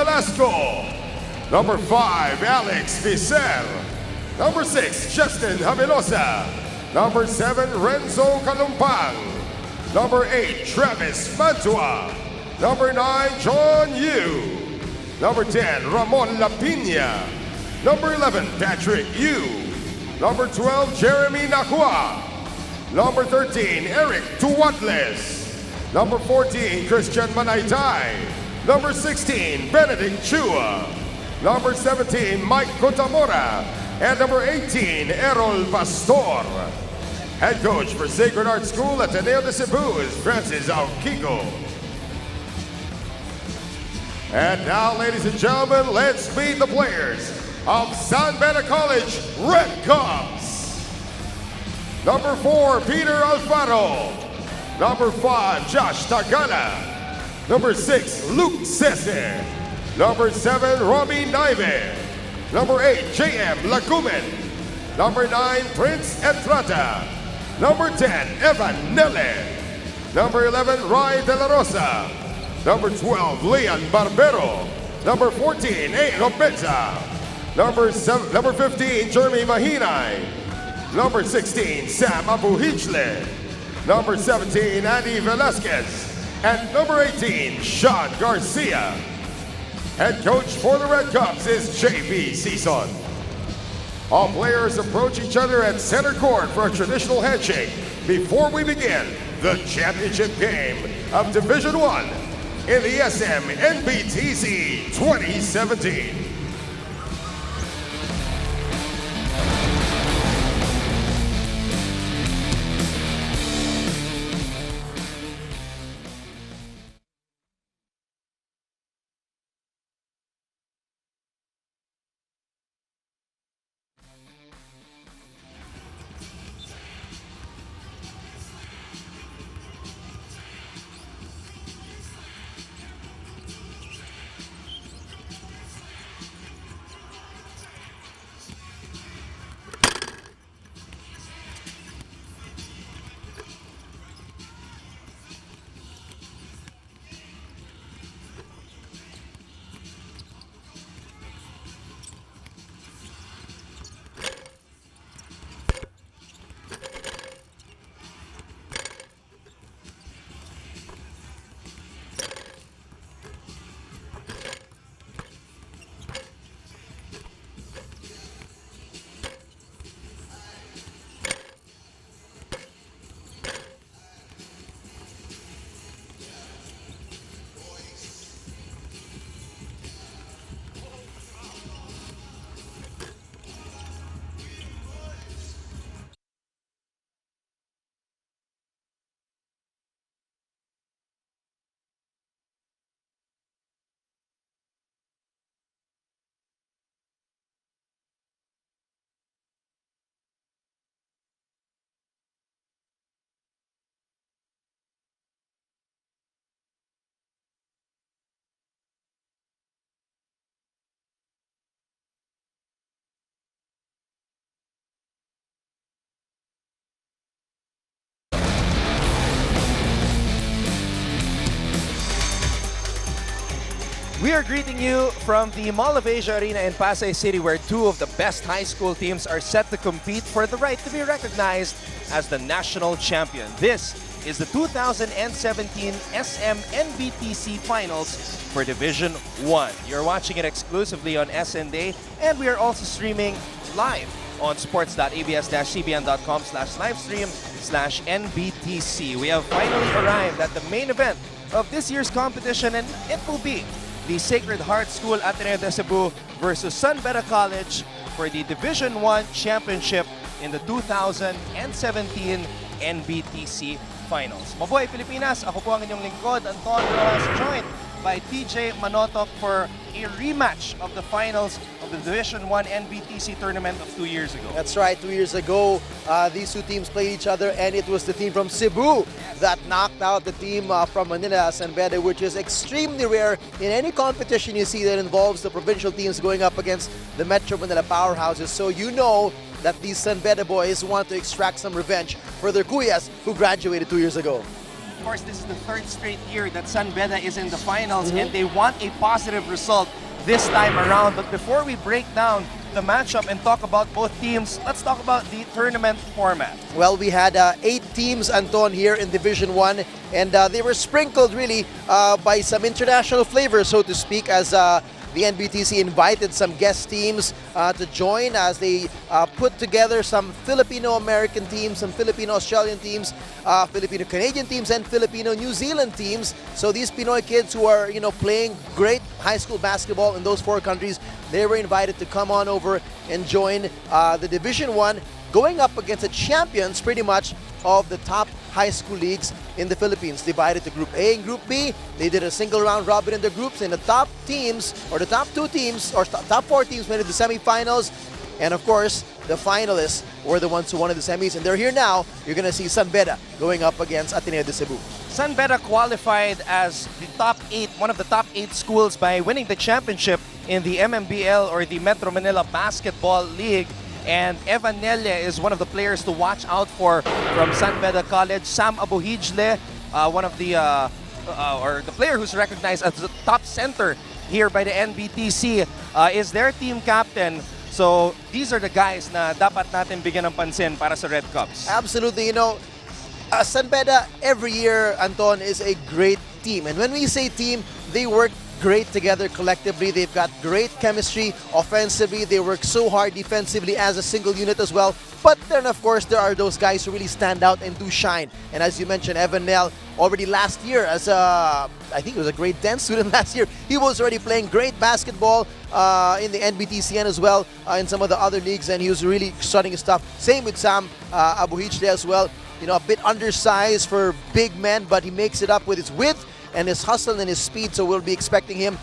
Velasco. Number 5, Alex Vicel. Number 6, Justin Habilosa. Number 7, Renzo Calumpang. Number 8, Travis Mantua. Number 9, John Yu. Number 10, Ramon Lapina. Number 11, Patrick Yu. Number 12, Jeremy Nakua. Number 13, Eric Tuwatles. Number 14, Christian Manaytay. Number 16, Benedict Chua. Number 17, Mike Cotamora. And number 18, Errol Pastor. Head coach for Sacred Heart School at Ateneo de Cebu is Francis Alquico. And now, ladies and gentlemen, let's meet the players of San Beda College Red Cubs. Number 4, Peter Alfaro. Number 5, Josh Tagala. Number 6, Luke Sese. Number 7, Robbie Naive. Number 8, J.M. Lacumen. Number 9, Prince Etrata. Number 10, Evan Nele. Number 11, Rai De La Rosa. Number 12, Leon Barbero. Number 14, A. Lopeza. Number 15, Jeremy Mahinay. Number 16, Sam Abuhichle. Number 17, Andy Velasquez. And number 18, Sean Garcia. Head coach for the Red Cubs is J.B. Season. All players approach each other at center court for a traditional handshake before we begin the championship game of Division I in the SM NBTC 2017. We are greeting you from the Mall of Asia Arena in Pasay City, where two of the best high school teams are set to compete for the right to be recognized as the national champion. This is the 2017 SM NBTC Finals for Division 1. You're watching it exclusively on SNDay, and we are also streaming live on sports.abs-cbn.com/livestream/NBTC. We have finally arrived at the main event of this year's competition, and it will be the Sacred Heart School Ateneo de Cebu versus San Beda College for the Division 1 Championship in the 2017 NBTC Finals. Mabuhay Pilipinas! Ako po ang inyong lingkod, Anton Rojas, joined by TJ Manotok for a rematch of the finals of the Division 1 NBTC tournament of 2 years ago. That's right, 2 years ago, these two teams played each other, and it was the team from Cebu that knocked out the team from Manila, San Beda, which is extremely rare in any competition you see that involves the provincial teams going up against the Metro Manila powerhouses. So you know that these San Beda boys want to extract some revenge for their kuyas who graduated 2 years ago. course, this is the third straight year that San Beda is in the finals, and they want a positive result this time around. But before we break down the matchup and talk about both teams, let's talk about the tournament format. Well, we had 8 teams, Anton, here in Division 1, and they were sprinkled really by some international flavor, so to speak, as the NBTC invited some guest teams to join as they put together some Filipino-American teams, some Filipino-Australian teams, Filipino-Canadian teams, and Filipino-New Zealand teams. So these Pinoy kids who are, playing great high school basketball in those 4 countries, they were invited to come on over and join the Division 1, going up against the champions pretty much of the top high school leagues in the Philippines, divided to Group A and Group B. They did a single round robin in the groups, and the top teams, or the top 2 teams, or top 4 teams made it to the semifinals. And of course, the finalists were the ones who won in the semis, and they're here now. You're going to see San Beda going up against Ateneo de Cebu. San Beda qualified as the top 8, one of the top 8 schools by winning the championship in the MMBL, or the Metro Manila Basketball League. And Evan Nelia is one of the players to watch out for from San Beda College. Sam Abuhijle, one of the or the player who's recognized as the top center here by the NBTC, is their team captain. So these are the guys na dapat natin bigyan ng pansin para sa Red Cubs. Absolutely, San Beda every year, Anton, is a great team. And when we say team, they work great together collectively. They've got great chemistry offensively. They work so hard defensively as a single unit as well. But then, of course, there are those guys who really stand out and do shine. And as you mentioned, Evan Nell, already last year as I think he was a grade 10 student last year, he was already playing great basketball in the NBTCN as well, in some of the other leagues, and he was really starting his stuff. Same with Sam Abuhijle as well. A bit undersized for big men, but he makes it up with his width and his hustle and his speed. So we'll be expecting him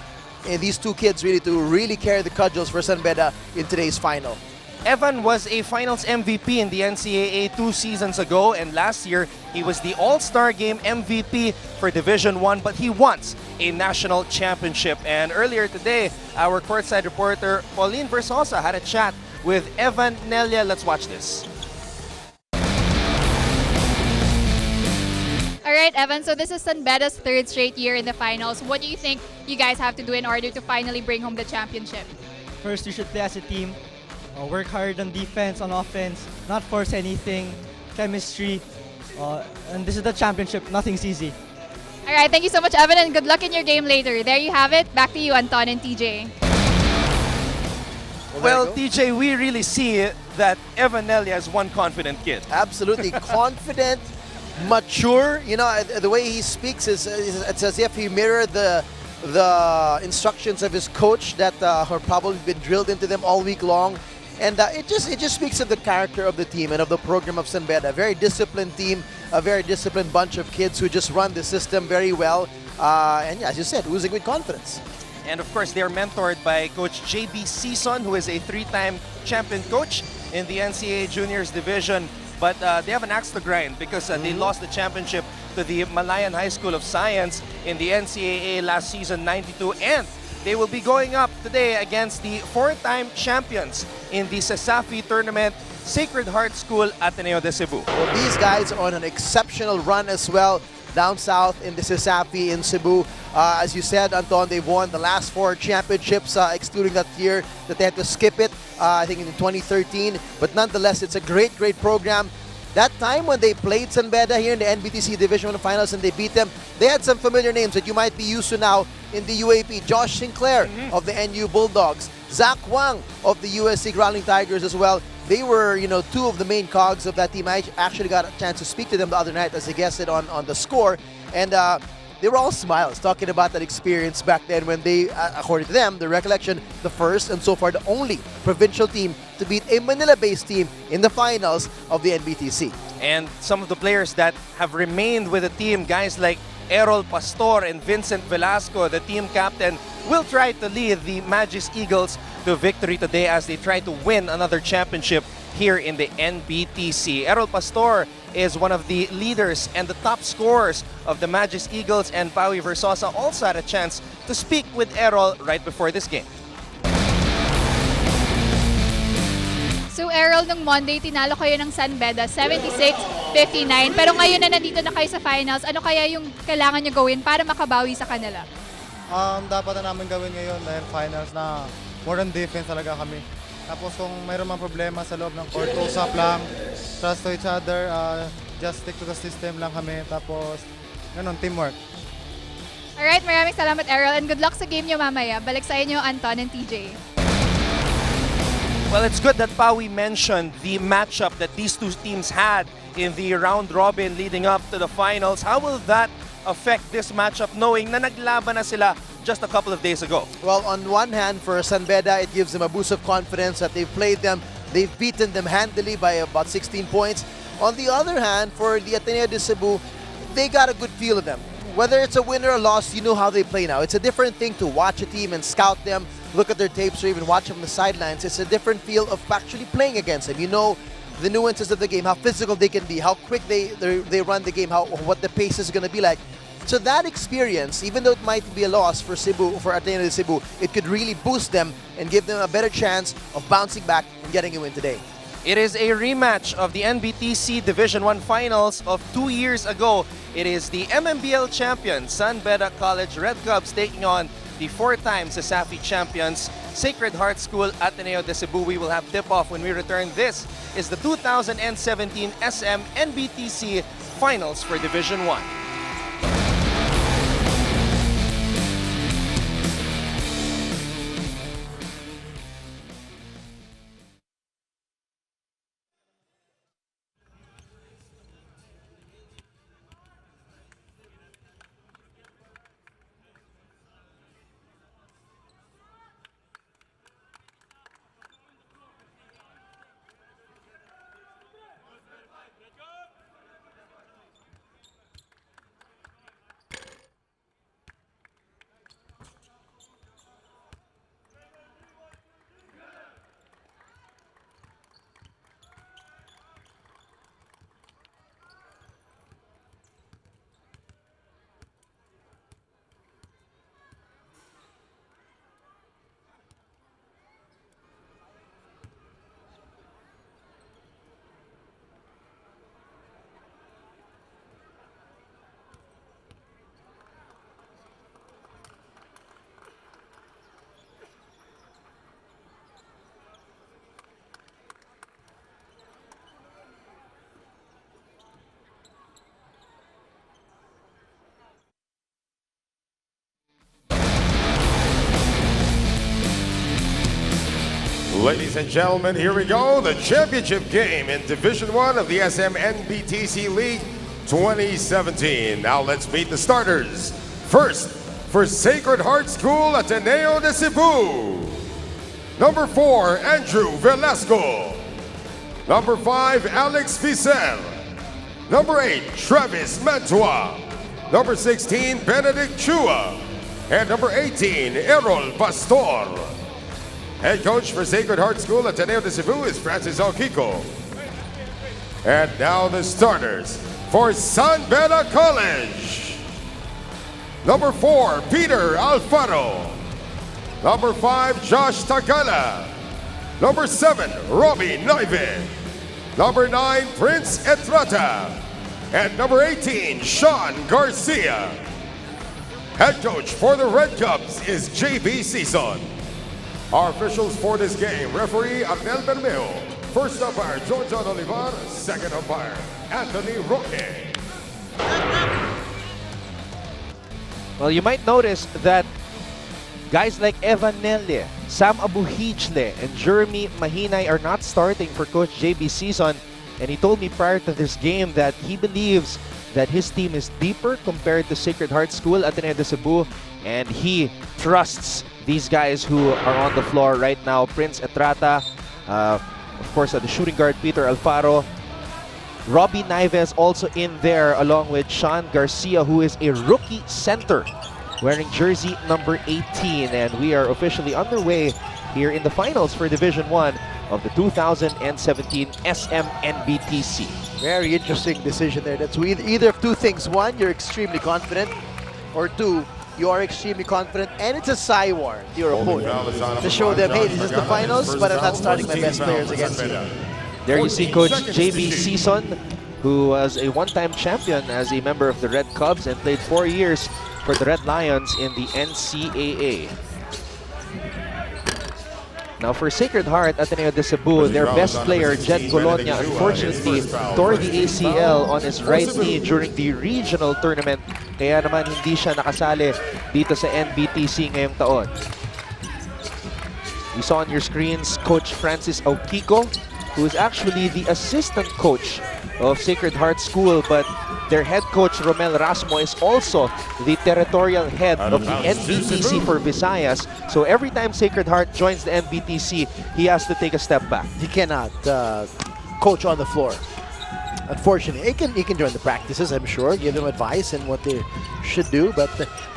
and these 2 kids really to really carry the cudgels for San Beda in today's final. Evan was a finals MVP in the NCAA 2 seasons ago, and last year he was the All-Star Game MVP for Division 1, but he wants a national championship. And earlier today, our courtside reporter Pauline Versosa had a chat with Evan Nelia. Let's watch this. All right, Evan, so this is San Beda's 3rd straight year in the finals. What do you think you guys have to do in order to finally bring home the championship? First, you should play as a team. Work hard on defense, on offense, not force anything, chemistry. And this is the championship. Nothing's easy. All right, thank you so much, Evan, and good luck in your game later. There you have it. Back to you, Anton and TJ. Well, TJ, we really see that Evan Nelia is one confident kid. Absolutely confident, mature. The way he speaks is it's as if he mirrored the instructions of his coach that have probably been drilled into them all week long. And it just speaks of the character of the team and of the program of San Beda. A very disciplined team, a very disciplined bunch of kids who just run the system very well. And yeah, as you said, oozing with confidence. And of course, they're mentored by Coach JB Season, who is a 3-time champion coach in the NCAA Juniors Division. But they have an axe to grind because they lost the championship to the Malayan High School of Science in the NCAA last season, 92. And they will be going up today against the 4-time champions in the Sasafi tournament, Sacred Heart School, Ateneo de Cebu. Well, these guys are on an exceptional run as well down south in the Sasafi in Cebu. As you said, Anton, they've won the last 4 championships, excluding that year that they had to skip it, I think in 2013. But nonetheless, it's a great program. That time when they played San Beda here in the NBTC Division 1 Finals and they beat them, they had some familiar names that you might be used to now in the UAP. Josh Sinclair of the NU Bulldogs, Zach Wang of the USC Growling Tigers as well. They were, 2 of the main cogs of that team. I actually got a chance to speak to them the other night as they guested on the score. And they were all smiles talking about that experience back then when they, according to them, the recollection, the first and so far the only provincial team to beat a Manila-based team in the finals of the NBTC. And some of the players that have remained with the team, guys like Errol Pastor and Vincent Velasco, the team captain, will try to lead the Magis Eagles to victory today as they try to win another championship here in the NBTC. Errol Pastor is one of the leaders and the top scorers of the Magis Eagles, and Pauline Versosa also had a chance to speak with Errol right before this game. So Errol, nung Monday, tinalo kayo ng San Beda 76-59. Pero ngayon na nandito na kayo sa finals, ano kaya yung kailangan nyo gawin para makabawi sa kanila? Dapat na namin gawin ngayon dahil finals na more on defense talaga kami. Tapos kung mayroon mang problema sa loob ng court, usap lang, trust to each other, just stick to the system lang kami. Tapos, ganun, teamwork. Alright, maraming salamat Errol and good luck sa game nyo mamaya. Balik sa inyo, Anton and TJ. Well, it's good that Pawi mentioned the matchup that these two teams had in the round robin leading up to the finals. How will that affect this matchup knowing na naglaban na sila just a couple of days ago? Well, on one hand, for San Beda, it gives them a boost of confidence that they've played them. They've beaten them handily by about 16 points. On the other hand, for the Ateneo de Cebu, they got a good feel of them. Whether it's a win or a loss, you know how they play now. It's a different thing to watch a team and scout them, look at their tapes, or even watch them on the sidelines. It's a different feel of actually playing against them. You know the nuances of the game, how physical they can be, how quick they run the game, what the pace is going to be like. So that experience, even though it might be a loss for Cebu, for Ateneo de Cebu, it could really boost them and give them a better chance of bouncing back and getting a win today. It is a rematch of the NBTC Division 1 Finals of 2 years ago. It is the MMBL champion, San Beda College Red Cubs, taking on the 4-time Sasafi champions, Sacred Heart School Ateneo de Cebu. We will have tip-off when we return. This is the 2017 SM NBTC Finals for Division 1. Ladies and gentlemen, here we go. The championship game in Division 1 of the SM NBTC League 2017. Now let's meet the starters. First, for Sacred Heart School Ateneo de Cebu. Number 4, Andrew Velasco. Number 5, Alex Vicel. Number 8, Travis Mantua. Number 16, Benedict Chua. And number 18, Errol Pastor. Head coach for Sacred Heart School Ateneo de Cebu is Francis Alquico. And now the starters for San Beda College. Number 4, Peter Alfaro. Number 5, Josh Tagala. Number 7, Robbie Naive. Number 9, Prince Etrata. And number 18, Sean Garcia. Head coach for the Red Cubs is JB Sison. Our officials for this game, referee Arnel Bermeo. First umpire, John Olivar. Second umpire, Anthony Roque. Well, you might notice that guys like Evan Nelle, Sam Abuhijle, and Jeremy Mahinay are not starting for Coach JB Sison. And he told me prior to this game that he believes that his team is deeper compared to Sacred Heart School Ateneo de Cebu, and he trusts these guys who are on the floor right now. Prince Etrata, of course, the shooting guard Peter Alfaro. Robbie Naives also in there, along with Sean Garcia, who is a rookie center wearing jersey number 18. And we are officially underway here in the finals for Division 1 of the 2017 SMNBTC. Very interesting decision there. That's either of two things. One, you're extremely confident, or two, you are extremely confident, and it's a Cywar to your opponent to show them, hey, this is the finals, but I'm not starting my best players against you. There you see Coach JB Season, who was a one-time champion as a member of the Red Cubs and played 4 years for the Red Lions in the NCAA. Now for Sacred Heart, Ateneo de Cebu, their best player, Jed Colonia, unfortunately tore the ACL on his right knee during the regional tournament. Kaya naman hindi siya nakasali dito sa NBTC ngayong taon. You saw on your screens Coach Francis Aukiko, who is actually the assistant coach of Sacred Heart School, but their head coach, Romel Rasmo, is also the territorial head of the NBTC for Visayas. So every time Sacred Heart joins the NBTC, he has to take a step back. He cannot coach on the floor. Unfortunately, he can join the practices, I'm sure, give them advice and what they should do. But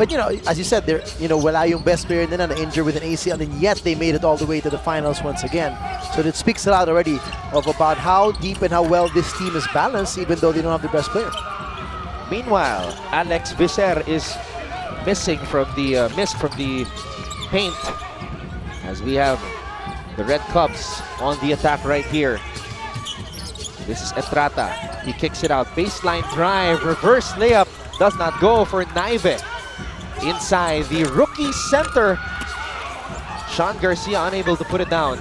you know, as you said, they're, you know, wala yung best player nila na injured with an ACL, and yet they made it all the way to the finals once again. So that speaks a lot already of about how deep and how well this team is balanced, even though they don't have the best player. Meanwhile, Alex Visser is missing from the paint, as we have the Red Cubs on the attack right here. This is Estrata. He kicks it out. Baseline drive. Reverse layup. Does not go for Naive. Inside the rookie center. Sean Garcia unable to put it down.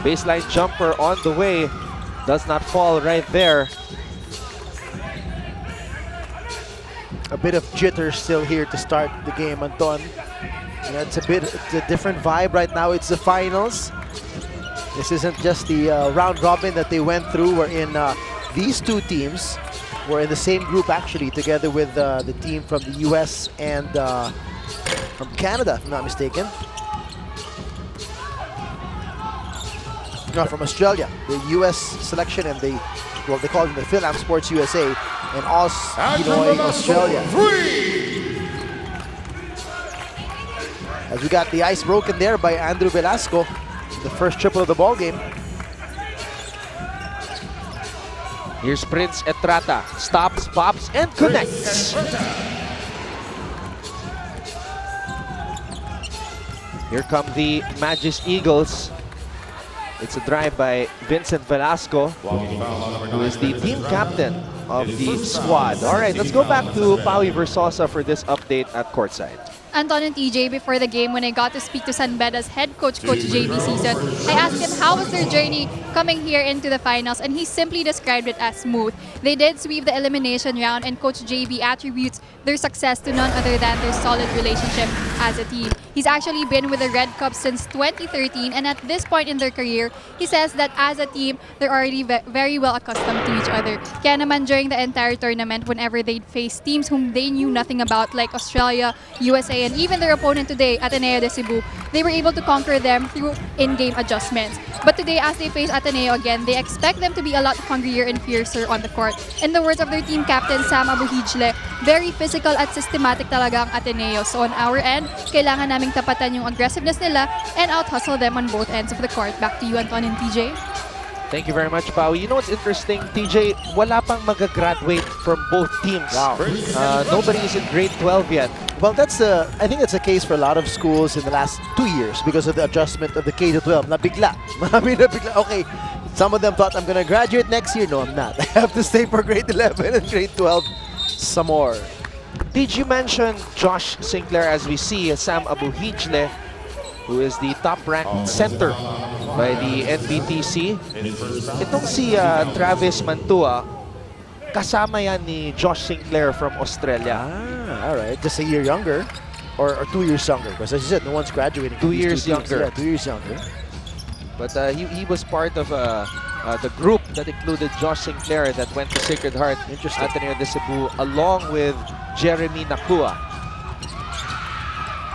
Baseline jumper on the way. Does not fall right there. A bit of jitter still here to start the game, Anton. Yeah, it's a different vibe right now. It's the finals. This isn't just the round robin that they went through. We're in these two teams. We're in the same group actually, together with the team from the US and from Canada, if I'm not mistaken. No, from Australia. The US selection, and they call them the Phil-Am Sports USA, and Pinoy Australia. As we got the ice broken there by Andrew Velasco, the first triple of the ball game. Here's Prince Estrata. Stops, pops, and connects. Here come the Magis Eagles. It's a drive by Vincent Velasco, who is the team captain of the squad. All right, let's go back to Pawi Versosa for this update at courtside. Anton and TJ, before the game, when I got to speak to San Beda's head coach, Coach JB Season, I asked him how was their journey coming here into the finals, and he simply described it as smooth. They did sweep the elimination round, and Coach JB attributes their success to none other than their solid relationship as a team. He's actually been with the Red Cubs since 2013, and at this point in their career, he says that as a team, they're already very well accustomed to each other. Kaya naman during the entire tournament, whenever they'd face teams whom they knew nothing about, like Australia, USA, and even their opponent today, Ateneo de Cebu, they were able to conquer them through in-game adjustments. But today, as they face Ateneo again, they expect them to be a lot hungrier and fiercer on the court. In the words of their team captain, Sam Abuhijle, very physical at systematic talaga ang Ateneo. So on our end, kailangan naming tapatan yung aggressiveness nila and out-hustle them on both ends of the court. Back to you, Anton and TJ. Thank you very much, Pawi. You know what's interesting, TJ? Wala pang mag-graduate from both teams. Wow. Nobody is in grade 12 yet. Well, I think that's the case for a lot of schools in the last 2 years because of the adjustment of the K-12. Nabigla. Marami nabigla. Okay, some of them thought, I'm gonna graduate next year. No, I'm not. I have to stay for grade 11 and grade 12 some more. Did you mention Josh Sinclair as we see Sam Abuhijle, who is the top-ranked center by the NBTC? Itong si Travis Mantua, kasama yan ni Josh Sinclair from Australia. Ah, all right. Just a year younger, or 2 years younger. Because as you said, no one's graduating. 2 years younger. Yeah, 2 years younger. But he was part of the group that included Josh Sinclair that went to Sacred Heart, Ateneo de Cebu, along with Jeremy Nakua.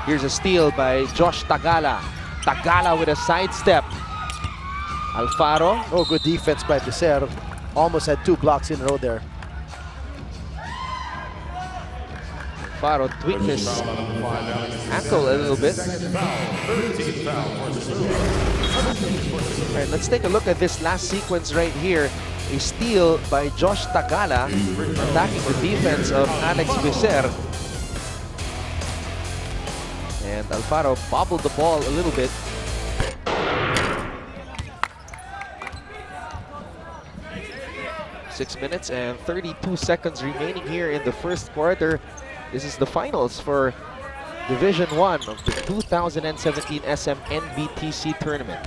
Here's a steal by Josh Tagala. Tagala with a sidestep. Alfaro. Oh, good defense by Visser. Almost had 2 blocks in a row there. Alfaro tweaked his ankle a little bit. All right, let's take a look at this last sequence right here. A steal by Josh Tagala, attacking the defense of Alex Vicer. And Alfaro bobbled the ball a little bit. Six minutes and 32 seconds remaining here in the first quarter. This is the finals for Division 1 of the 2017 SM NBTC tournament.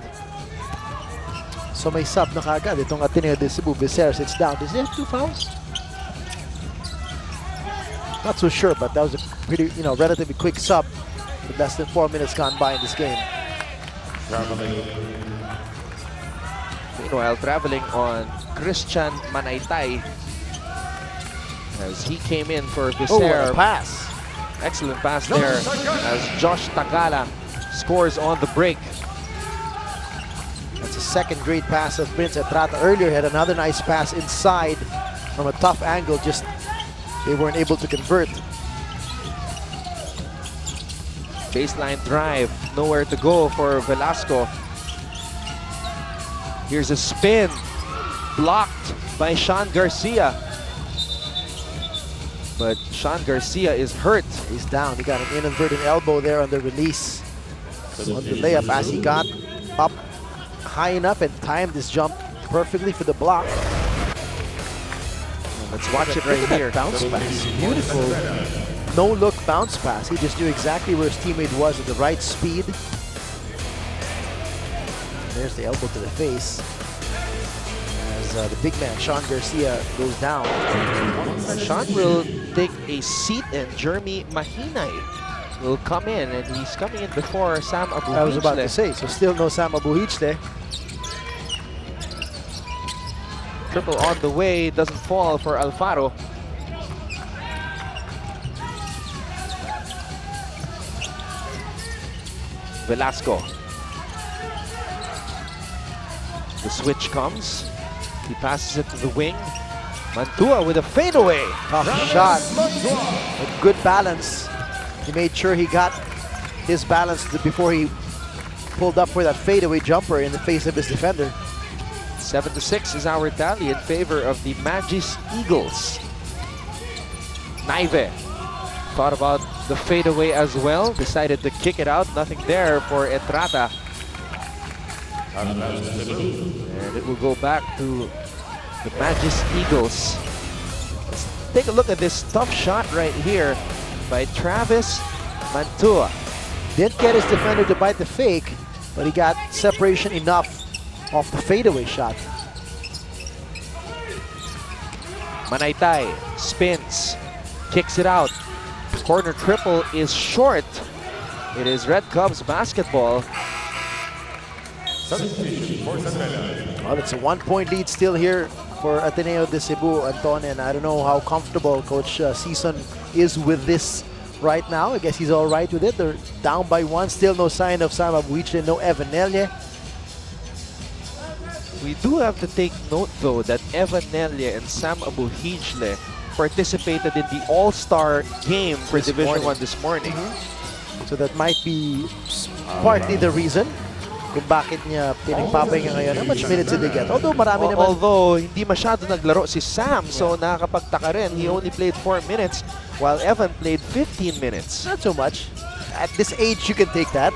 So may sub na kagad itong Ateneo de Cebu. Vicer sits down. Does he have 2 fouls? Not so sure, but that was a pretty, relatively quick sub with less than 4 minutes gone by in this game. Meanwhile, traveling on Christian Manaytay as he came in for Vicer. Oh, what a pass. Excellent pass there as Josh Tagala scores on the break. That's a second great pass of Prince Etrata. Earlier had another nice pass inside from a tough angle, just they weren't able to convert. Baseline drive, nowhere to go for Velasco. Here's a spin, blocked by Sean Garcia. But Sean Garcia is hurt. He's down. He got an inadvertent elbow there on the release. On the layup as he got up high enough and timed his jump perfectly for the block. Let's watch it right here. Bounce pass. Beautiful. No-look bounce pass. He just knew exactly where his teammate was at the right speed. There's the elbow to the face. As the big man, Sean Garcia, goes down. Sean will take a seat and Jeremy Mahinay will come in, and he's coming in before Sam Abuhichle. I was about to say, so still no Sam Abuhichle. Triple on the way, doesn't fall for Alfaro. Velasco. The switch comes. He passes it to the wing. Mantua with a fadeaway. Tough shot. A good balance. He made sure he got his balance before he pulled up for that fadeaway jumper in the face of his defender. 7-6 is our tally in favor of the Magis Eagles. Naive thought about the fadeaway as well. Decided to kick it out. Nothing there for Etrata. And it will go back to the Magis Eagles. Let's take a look at this tough shot right here by Travis Mantua. Didn't get his defender to bite the fake, but he got separation enough off the fadeaway shot. Manaytay spins, kicks it out. Corner triple is short. It is Red Cubs basketball. Well, it's a 1-point lead still here for Ateneo de Cebu, Anton, and I don't know how comfortable Coach Season is with this right now. I guess he's all right with it. They're down by 1. Still no sign of Sam Abuhichle, no Evanelli. We do have to take note, though, that Evanelli and Sam Abuhichle participated in the All-Star game for Division 1 this morning. So that might be partly the reason kung bakit niya pinagpapahinga ngayon. How much minutes did they get? Although marami naman. Although hindi masyado naglaro si Sam, so nakakapagtaka rin. He only played 4 minutes while Evan played 15 minutes. Not so much. At this age, you can take that.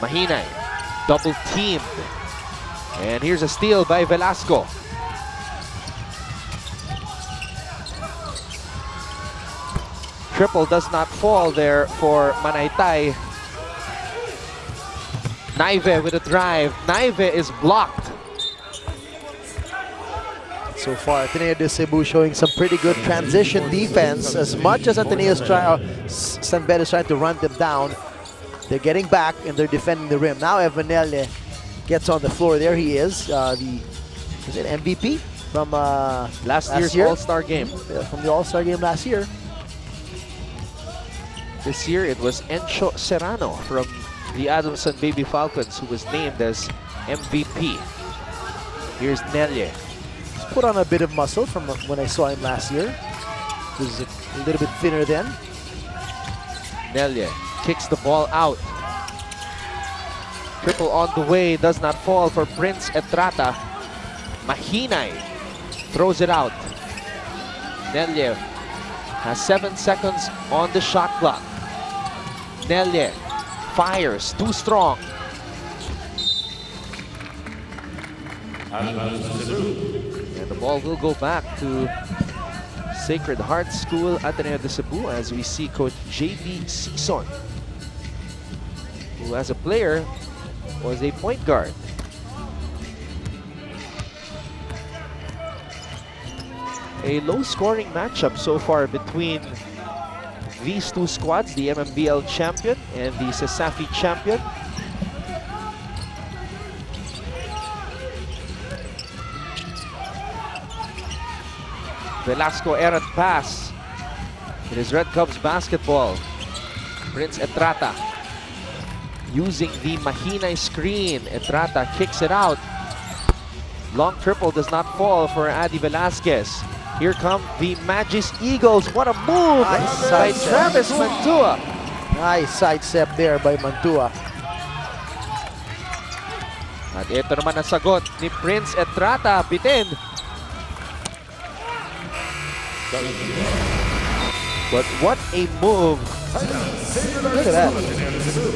Mahinay, double teamed. And here's a steal by Velasco. Triple does not fall there for Manaytay. Naive with a drive. Naive is blocked. So far, Ateneo de Cebu showing some pretty good transition defense. As much as Ateneo's San Beda is trying to run them down, they're getting back and they're defending the rim. Now Evanelli gets on the floor. There he is, is it MVP from last year's All-Star game. From the All-Star game last year. This year it was Encho Serrano from the Adamson Baby Falcons who was named as MVP. Here's Nelye. Put on a bit of muscle from when I saw him last year. He was a little bit thinner then. Nelye kicks the ball out. Triple on the way, does not fall for Prince Etrata. Mahinay throws it out. Nelye has 7 seconds on the shot clock. Nelye fires, too strong. And the ball will go back to Sacred Heart School, Ateneo de Cebu, as we see Coach JB Sison, who as a player was a point guard. A low-scoring matchup so far between these two squads, the MMBL champion and the Sasafi champion. Velasco errant pass. It is Red Cubs basketball. Prince Etrata using the Mahinay screen. Etrata kicks it out. Long triple does not fall for Adi Velasquez. Here come the Magis Eagles. What a move by Travis Mantua. Nice side step there by Mantua. At ito naman ang sagot ni Prince Etrata. Bitin. But what a move. Look at that.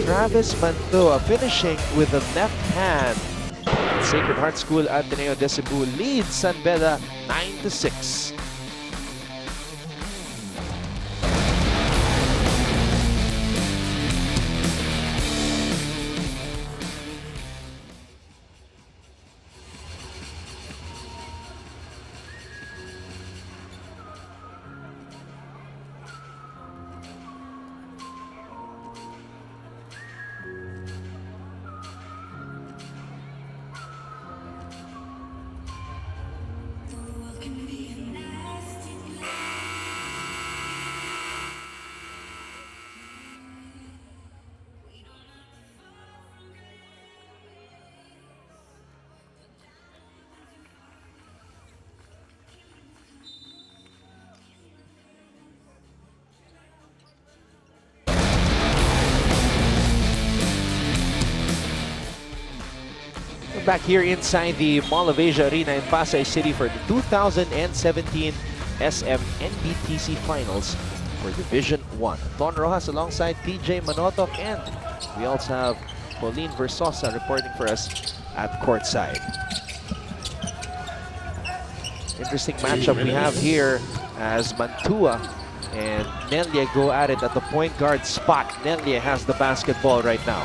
Travis Mantua finishing with the left hand. Sacred Heart School Ateneo de Cebu leads San Beda 9-6. Back here inside the Mall of Asia Arena in Pasay City for the 2017 SM NBTC Finals for Division 1. Ton Rojas alongside PJ Manotok, and we also have Pauline Versosa reporting for us at courtside. Interesting matchup we have here as Mantua and Nelye go at it at the point guard spot. Nelye has the basketball right now.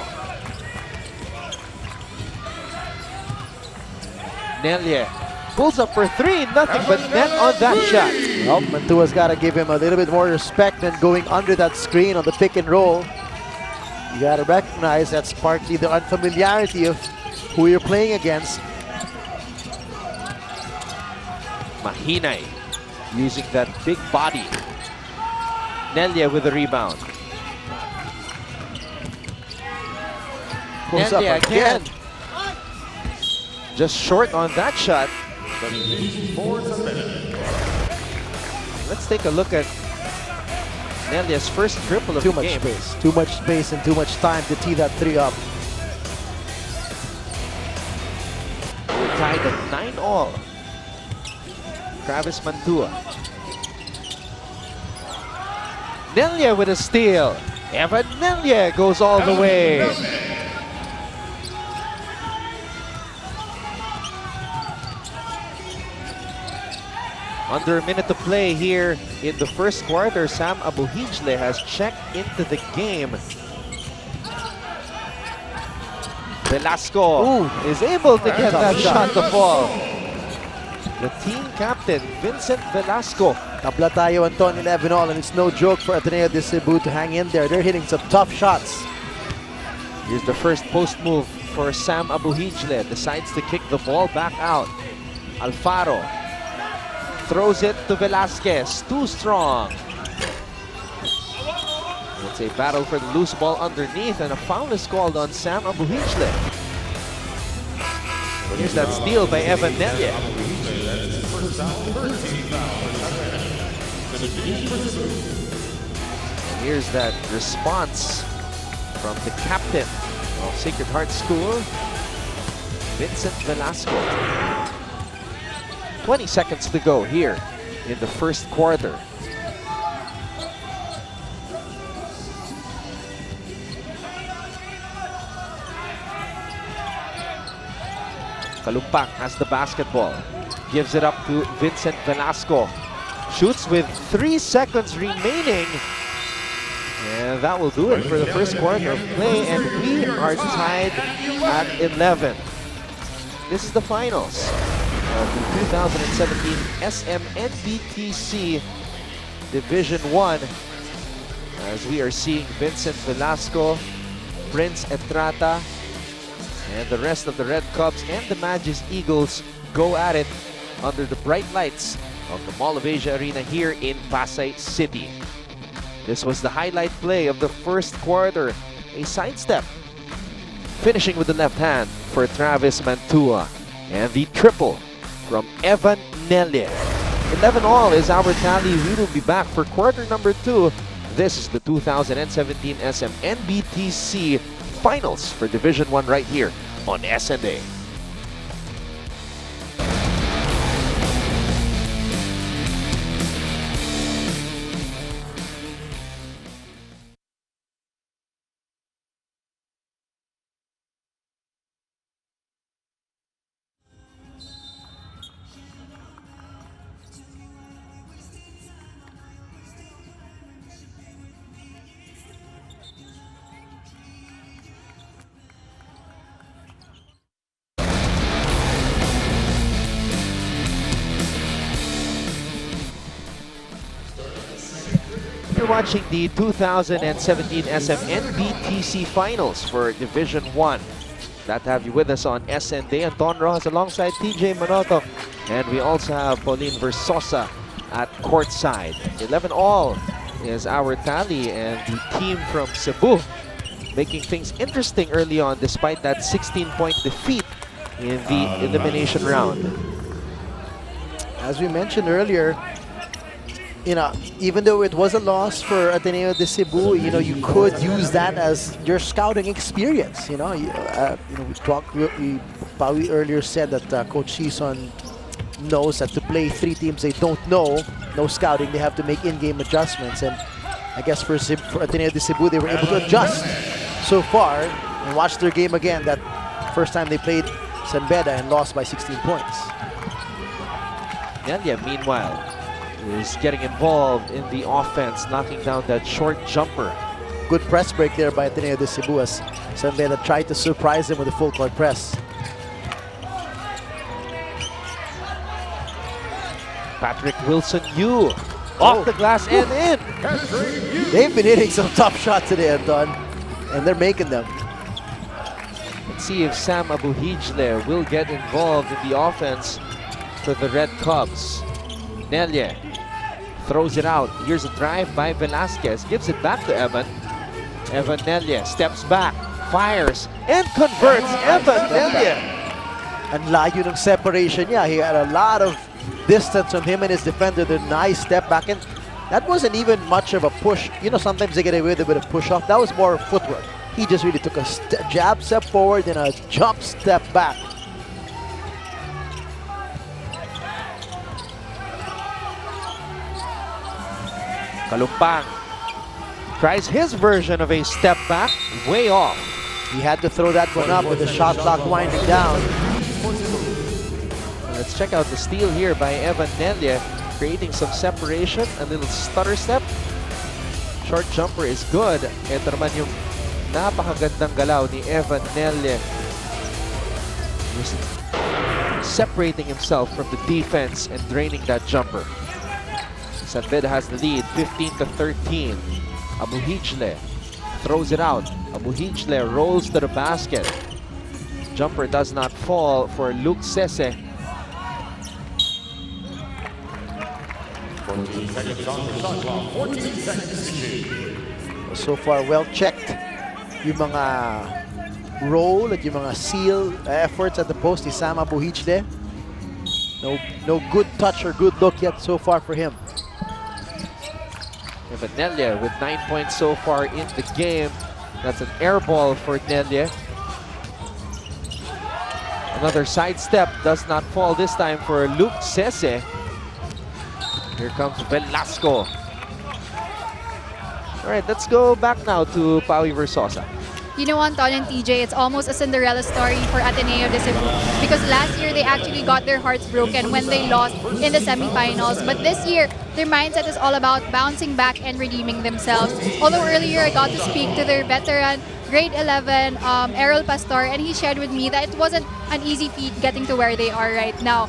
Nelye pulls up for 3, nothing but net on that shot. Well, Mantua's got to give him a little bit more respect than going under that screen on the pick and roll. You got to recognize that's partly the unfamiliarity of who you're playing against. Mahinay using that big body. Nelye with the rebound. Pulls up Nelye again. Just short on that shot. Let's take a look at Nelye's first triple of the game. Too much space and too much time to tee that 3 up. We're tied at 9-all. Travis Mantua. Nelye with a steal. Evan Nelye goes all the way. Under a minute to play here in the first quarter, Sam Abuhijle has checked into the game. Velasco is able to get that shot to fall. The team captain, Vincent Velasco. Tabla tayo, Anton, 11-all, and it's no joke for Ateneo de Cebu to hang in there. They're hitting some tough shots. Here's the first post move for Sam Abuhijle. Decides to kick the ball back out. Alfaro throws it to Velasquez. Too strong. It's a battle for the loose ball underneath, and a foul is called on Sam Abuhijle. Here's that steal by Evan Nelye. Here's that response from the captain of Sacred Heart School, Vincent Velasco. 20 seconds to go here in the first quarter. Kalumpang has the basketball. Gives it up to Vincent Velasco. Shoots with 3 seconds remaining. And that will do it for the first quarter of play. And we are tied at 11. This is the finals of the 2017 SM NBTC Division 1. As we are seeing Vincent Velasco, Prince Etrata, and the rest of the Red Cubs and the Magis Eagles go at it under the bright lights of the Mall of Asia Arena here in Pasay City. This was the highlight play of the first quarter. A sidestep, finishing with the left hand for Travis Mantua. And the triple from Evan Nelly. 11 all is our tally. We will be back for quarter number 2. This is the 2017 SM NBTC Finals for Division 1 right here on SNA. You're watching the 2017 SM NBTC Finals for Division 1. Glad to have you with us on SN Day. Anton Rojas alongside TJ Manoto. And we also have Pauline Versosa at courtside. 11 all is our tally, and the team from Cebu making things interesting early on despite that 16-point defeat in the elimination round. As we mentioned earlier, even though it was a loss for Ateneo de Cebu, you could use that as your scouting experience. Pawi earlier said that Coach Season knows that to play 3 teams they don't know, no scouting, they have to make in-game adjustments. And I guess for Ateneo de Cebu, they were able to adjust so far and watch their game again. That first time they played San Beda and lost by 16 points. Nelia, meanwhile, is getting involved in the offense, knocking down that short jumper. Good press break there by Ateneo de Cebu as San Beda tried to surprise them with a full court press. Patrick Wilson Yu off the glass and in. They've been hitting some tough shots today, Anton, and they're making them. Let's see if Sam Abuhijle will get involved in the offense for the Red Cubs. Nelia throws it out. Here's a drive by Velasquez. Gives it back to Evan. Evan Nelia steps back, fires, and converts. Evan Nelia. And layo ng separation niya. He had a lot of distance on him and his defender. The nice step back. And that wasn't even much of a push. Sometimes they get away with a bit of push off. That was more footwork. He just really took a jab step forward and a jump step back. Kalumpang tries his version of a step back, way off. He had to throw that one up with the shot clock winding down. Let's check out the steal here by Evan Nelia, creating some separation, a little stutter step. Short jumper is good. Ito naman yung napakagandang galaw ni Evan Nelia. Separating himself from the defense and draining that jumper. San Beda has the lead, 15-13. Abuhijle throws it out. Abuhijle rolls to the basket. Jumper does not fall for Luke Sese. 14 seconds on the shot clock. 14 seconds. So far, well checked. Yung mga roll at yung mga seal efforts at the post ni Sam Abuhijle. No good touch or good look yet so far for him. But Nelia with 9 points so far in the game. That's an air ball for Nelia. Another sidestep, does not fall this time for Luke Sese. Here comes Velasco. All right, let's go back now to Pawi Versosa. You know, Anton and TJ, it's almost a Cinderella story for Ateneo de Cebu because last year they actually got their hearts broken when they lost in the semifinals. But this year, their mindset is all about bouncing back and redeeming themselves. Although earlier I got to speak to their veteran, grade 11, Errol Pastor, and he shared with me that it wasn't an easy feat getting to where they are right now.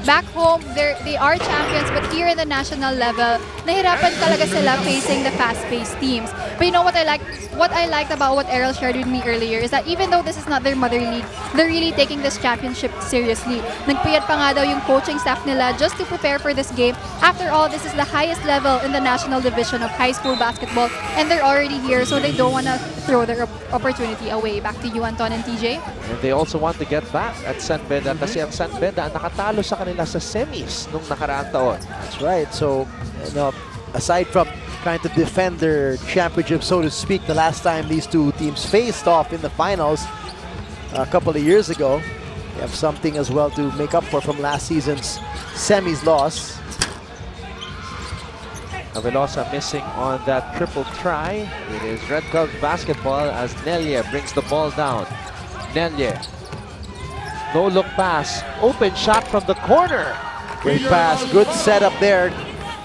Back home, they are champions, but here in the national level, nahirapan talaga sila facing the fast-paced teams. But you know what I liked about what Errol shared with me earlier is that even though this is not their mother league, they're really taking this championship seriously. Nagpuyat pa nga daw yung coaching staff nila just to prepare for this game. After all, this is the highest level in the national division of high school basketball, and they're already here, so they don't want to throw their opportunity away. Back to you, Anton and TJ. And they also want to get back at San Beda kasi ang San Beda nakatalo sa kanila sa semis nung nakaraang taon. That's right. So, you know, aside from trying to defend their championship, so to speak, the last time these two teams faced off in the finals a couple of years ago, they have something as well to make up for from last season's semis loss. Velosa missing on that triple try. It is Red Cubs basketball as Nelye brings the ball down. Nelye. No look pass. Open shot from the corner. Great pass. Good setup there.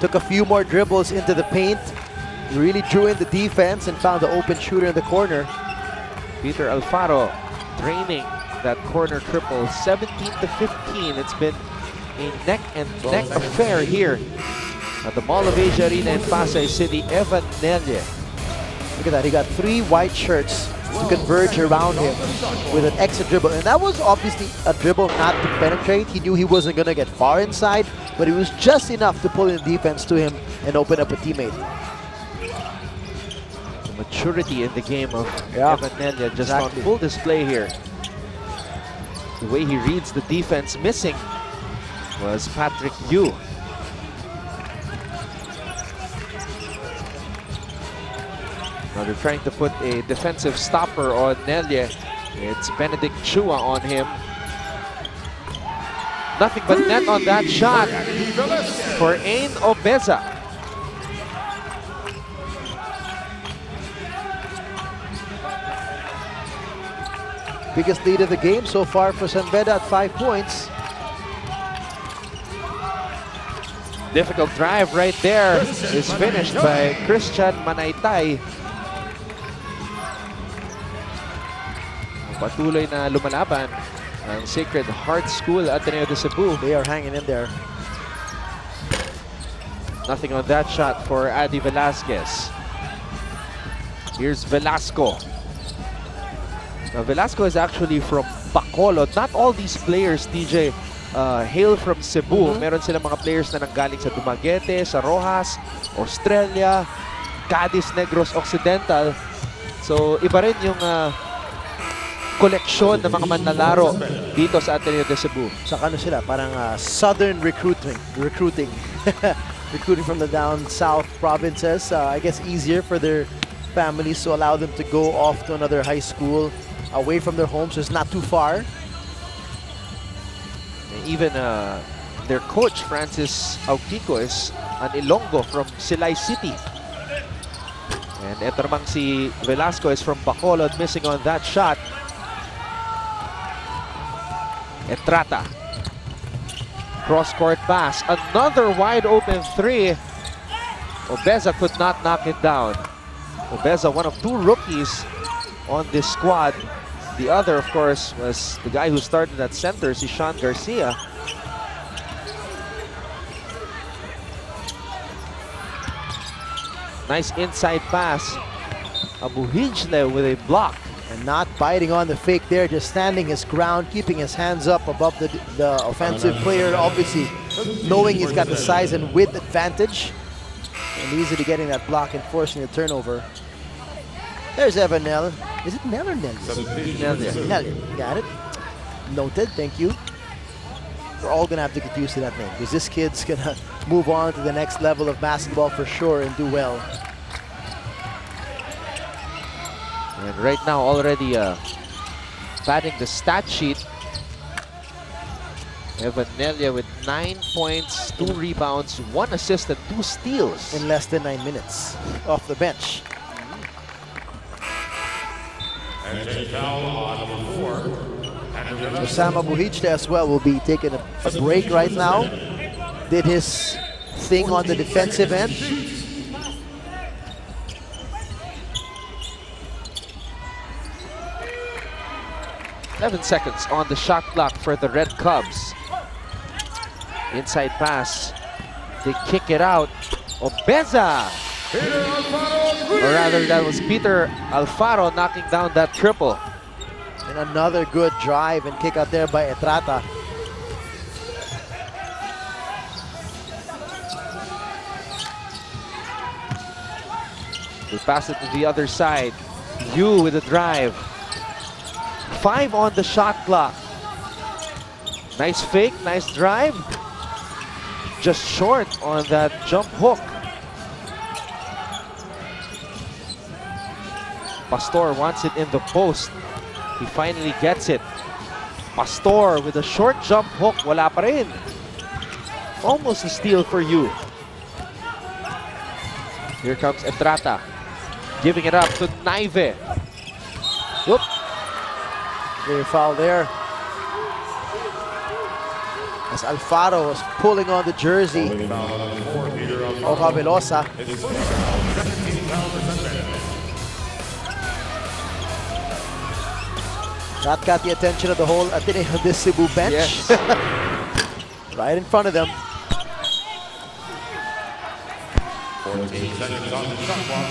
Took a few more dribbles into the paint. Really drew in the defense and found the open shooter in the corner. Peter Alfaro draining that corner triple. 17 to 15. It's been a neck and neck affair here at the Mall of Asia Arena in Pasay City. Evan Nelye. Look at that. He got 3 white shirts to converge around him with an extra dribble. And that was obviously a dribble not to penetrate. He knew he wasn't going to get far inside, but it was just enough to pull in defense to him and open up a teammate. The maturity in the game of Evan Nelye just on full display here. The way he reads the defense missing was Patrick Yu. Now they're trying to put a defensive stopper on Nelye. It's Benedict Chua on him. Nothing but net on that shot for Ain Obeza. Biggest lead of the game so far for San Beda at 5 points. Difficult drive right there is finished by Christian Manaytay. Patuloy na lumalaban ang Sacred Heart School Ateneo de Cebu. They are hanging in there. Nothing on that shot for Adi Velasquez. Here's Velasco. Now Velasco is actually from Bacolod. Not all these players, TJ, hail from Cebu. Meron silang mga players na nanggaling sa Dumaguete, sa Rojas, Australia, Cadiz Negros Occidental. So iba rin yung koleksyon ng mga manlalaro dito sa Ateneo de Cebu. Saka ano sila, parang southern recruiting. Recruiting from the down south provinces. I guess easier for their families to allow them to go off to another high school away from their homes, so it's not too far. Even their coach, Francis Autico, is an Ilonggo from Silay City. And eto namang si Velasco is from Bacolod, missing on that shot. Etrata. Cross-court pass. Another wide-open 3. Obeza could not knock it down. Obeza, one of 2 rookies on this squad. The other, of course, was the guy who started at center, si Sean Garcia. Nice inside pass. Abuhijle with a block. And not biting on the fake there, just standing his ground, keeping his hands up above the offensive player, obviously knowing he's got the size and width advantage. And easily getting that block and forcing the turnover. There's Evan Nell. Is it Nell or Nell? Nell. Got it. Noted, thank you. We're all gonna have to get used to that name because this kid's gonna move on to the next level of basketball for sure and do well. And right now already padding the stat sheet Evanelia with 9 points, 2 rebounds, 1 assist, and 2 steals. In less than 9 minutes off the bench. And a foul on number 4. Osama Buhichta as well will be taking a break right now. Did his thing on the defensive end. 11 seconds on the shot clock for the Red Cubs. Inside pass. They kick it out. Beda! Or rather, that was Peter Alfaro knocking down that triple. And another good drive and kick out there by Etrata. They pass it to the other side. Yu with a drive. 5 on the shot clock. Nice fake, nice drive. Just short on that jump hook. Pastor wants it in the post. He finally gets it. Pastor with a short jump hook. Wala pa rin. Almost a steal for you. Here comes Etrata. Giving it up to Naive. Whoop. Clear foul there. As Alfaro was pulling on the jersey of Avelosa. That got the attention of the whole Ateneo de Cebu bench. Yes. Right in front of them. 14 seconds on the shot clock.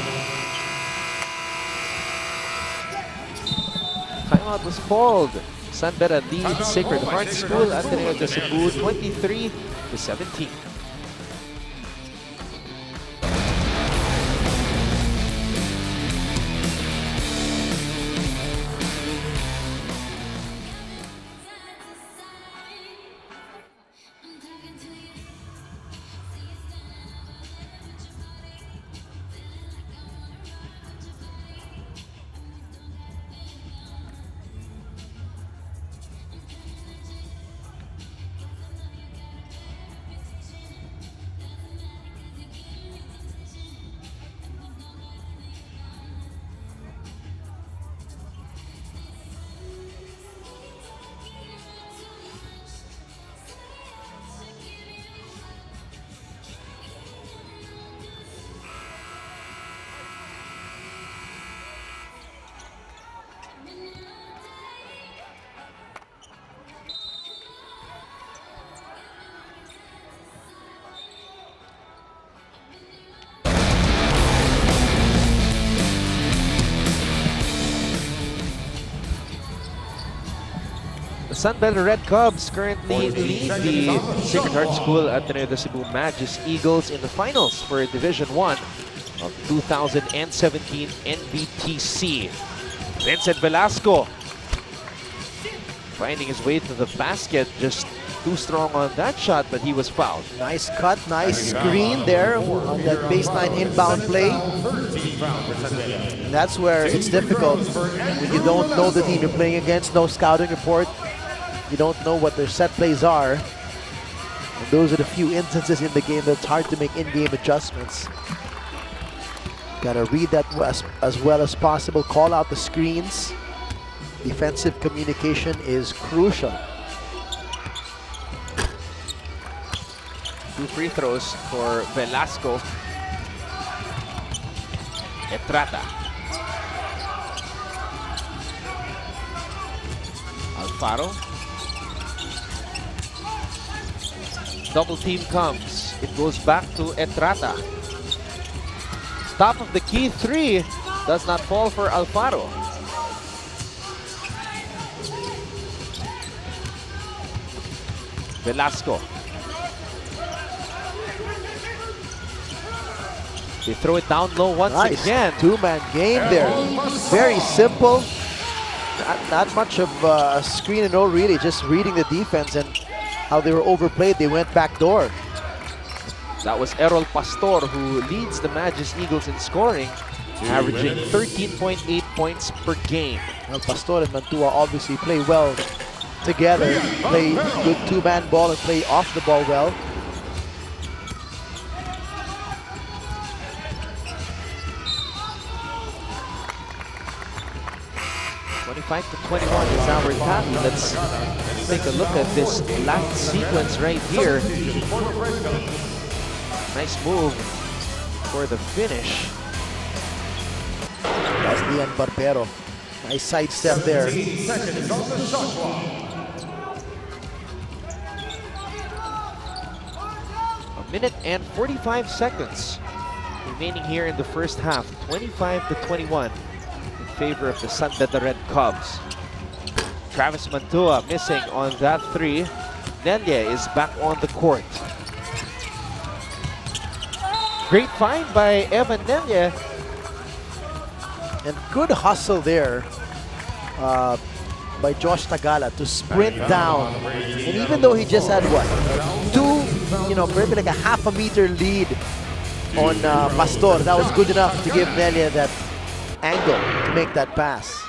Timeout was called. San Beda leads Sacred Heart School Ateneo de Cebu 23-17. San Beda Red Cubs currently lead the Sacred Heart School Ateneo de Cebu Magis Eagles in the finals for Division 1 of 2017 NBTC. Vincent Velasco finding his way to the basket, just too strong on that shot, but he was fouled. Nice cut, nice screen there on that baseline inbound play. And that's where it's difficult when you don't know the team you're playing against, no scouting report. You don't know what their set plays are. And those are the few instances in the game that's hard to make in-game adjustments. Gotta read that as well as possible, call out the screens. Defensive communication is crucial. 2 free throws for Velasco. Etrata. Alfaro. Double team comes. It goes back to Etrata. Top of the key 3 does not fall for Alfaro. Velasco. They throw it down low once again. Two-man game there. Very simple. Not much of a screen and roll really, just reading the defense and how they were overplayed. They went back door. That was Errol Pastor, who leads the Magis Eagles in scoring, averaging 13.8 points per game. Well, Pastor and Mantua obviously play well together, play good two-man ball and play off the ball well. To 21 is our tally. Let's take a look at this last sequence right here. Nice move for the finish. That's Lian Barbero. Nice sidestep there. A minute and 45 seconds remaining here in the first half. 25 to 21 in favor of the San Beda Red Cubs. Travis Mantua missing on that three. Nelia is back on the court. Great find by Evan Nelia. And good hustle there by Josh Tagala to sprint down. And even though he just had what, maybe like a half a meter lead on Pastor, that was good enough to give Nelia that angle to make that pass.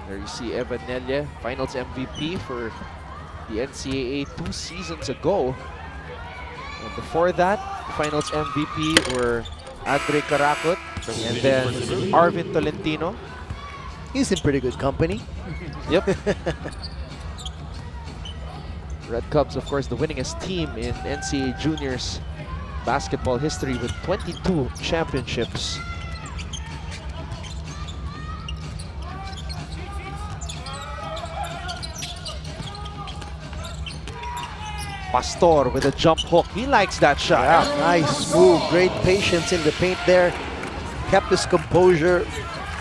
There you see Evan Nelia, Finals MVP for the NCAA 2 seasons ago. And before that, Finals MVP were Andre Carakot and then Arvin Tolentino. He's in pretty good company. Yep. Red Cubs, of course, the winningest team in NCAA Juniors basketball history with 22 championships. Pastor with a jump hook. He likes that shot. Yeah, nice move. Great patience in the paint there. Kept his composure.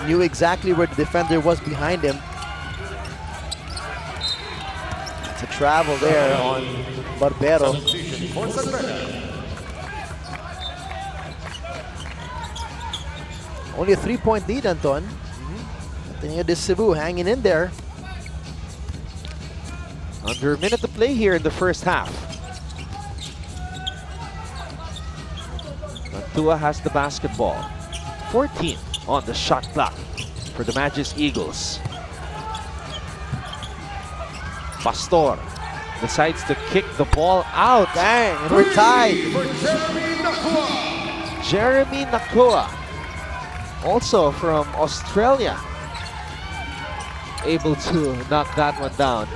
Knew exactly where the defender was behind him. It's a travel there on Barbero. Only a 3-point lead, Anton. Ateneo de Cebu hanging in there. Under a minute to play here in the first half. Mantua has the basketball. 14 on the shot clock for the Magis Eagles. Pastor decides to kick the ball out. Dang, and we're tied. Jeremy Nakua, also from Australia, able to knock that one down.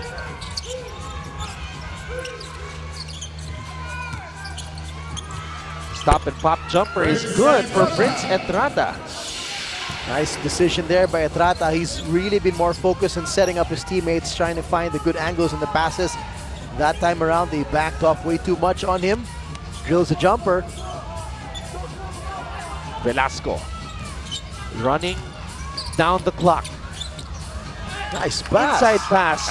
Stop and pop jumper is good for Prince Etrata. Nice decision there by Etrata. He's really been more focused on setting up his teammates, trying to find the good angles in the passes. That time around, they backed off way too much on him. Drills a jumper. Velasco running down the clock. Nice pass. Inside pass.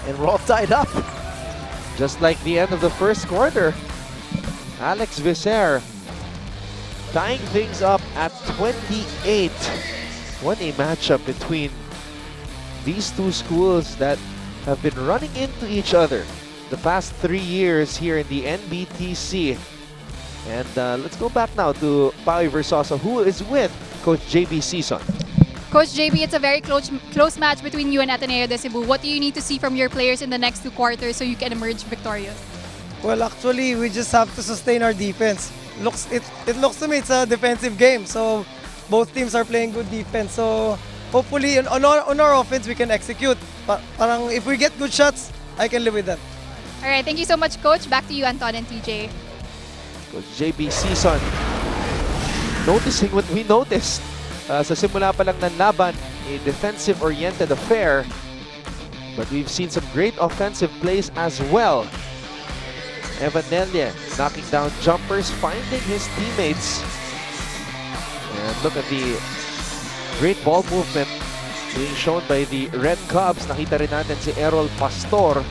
And we're all tied up. Just like the end of the first quarter. Alex Visser tying things up at 28. What a matchup between these two schools that have been running into each other the past 3 years here in the NBTC. And let's go back now to Pao Versosa, who is with Coach JB Season. Coach JB, it's a very close match between you and Ateneo de Cebu. What do you need to see from your players in the next 2 quarters so you can emerge victorious? Well, actually, we just have to sustain our defense. It looks to me it's a defensive game, so both teams are playing good defense. So hopefully on our offense we can execute. Parang if we get good shots, I can live with that. All right, thank you so much, Coach. Back to you, Anton and TJ. Coach JB Season noticing what we noticed. Sa simula pa lang ng laban, a defensive-oriented affair. But we've seen some great offensive plays as well. Evan Nelia knocking down jumpers, finding his teammates. And look at the great ball movement being shown by the Red Cubs. Nakita rin natin si Errol Pastor,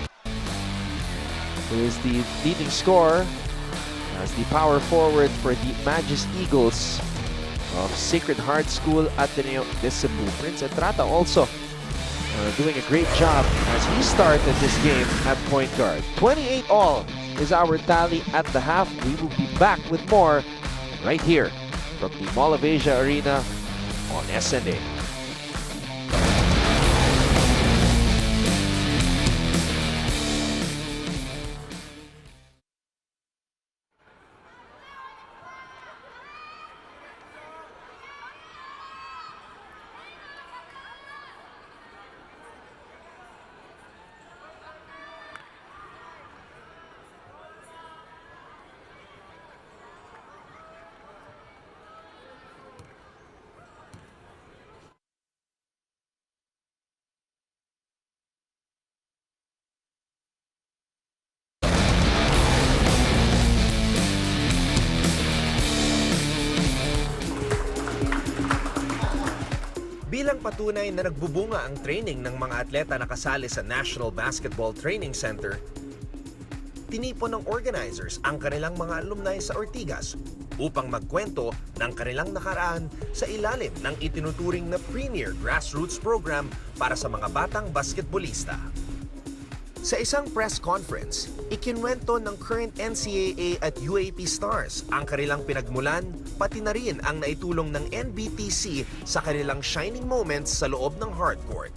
who is the leading scorer as the power forward for the Magis Eagles of Sacred Heart School Ateneo de Cebu. Prince Etrata also doing a great job as he started this game at point guard. 28 all is our tally at the half. We will be back with more right here from the Mall of Asia Arena on SNA. Bilang patunay na nagbubunga ang training ng mga atleta na kasali sa National Basketball Training Center, tinipon ng organizers ang kanilang mga alumni sa Ortigas upang magkwento ng kanilang nakaraan sa ilalim ng itinuturing na premier grassroots program para sa mga batang basketballista. Sa isang press conference, ikinwento ng current NCAA at UAP stars ang kanilang pinagmulan, pati na rin ang naitulong ng NBTC sa kanilang shining moments sa loob ng hardcourt.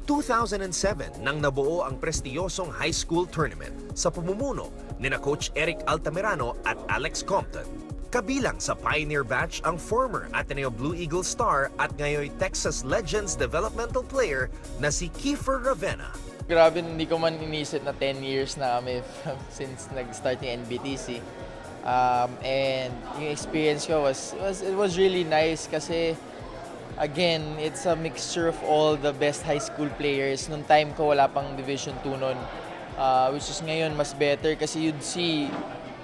2007 nang nabuo ang prestiyosong high school tournament sa pamumuno ni na Coach Eric Altamirano at Alex Compton. Kabilang sa pioneer batch ang former Ateneo Blue Eagle star at ngayon Texas Legends developmental player na si Kiefer Ravenna. Grabe, hindi ko man inisip na 10 years na kami since nag-start yung NBTC. And yung experience ko was really nice kasi again, it's a mixture of all the best high school players. Noong time ko wala pang Division 2 nun, which is ngayon mas better kasi you'd see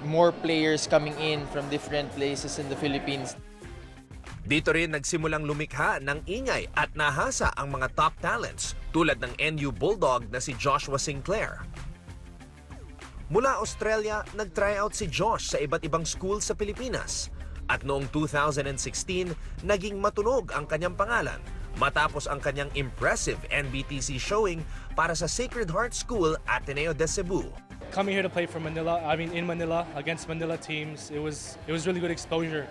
more players coming in from different places in the Philippines. Dito rin nagsimulang lumikha ng ingay at nahasa ang mga top talents tulad ng NU Bulldog na si Joshua Sinclair. Mula Australia, nag-tryout si Josh sa iba't ibang school sa Pilipinas at noong 2016, naging matunog ang kanyang pangalan matapos ang kanyang impressive NBTC showing para sa Sacred Heart School, Ateneo de Cebu. Coming here to play for Manila, in Manila against Manila teams, it was really good exposure.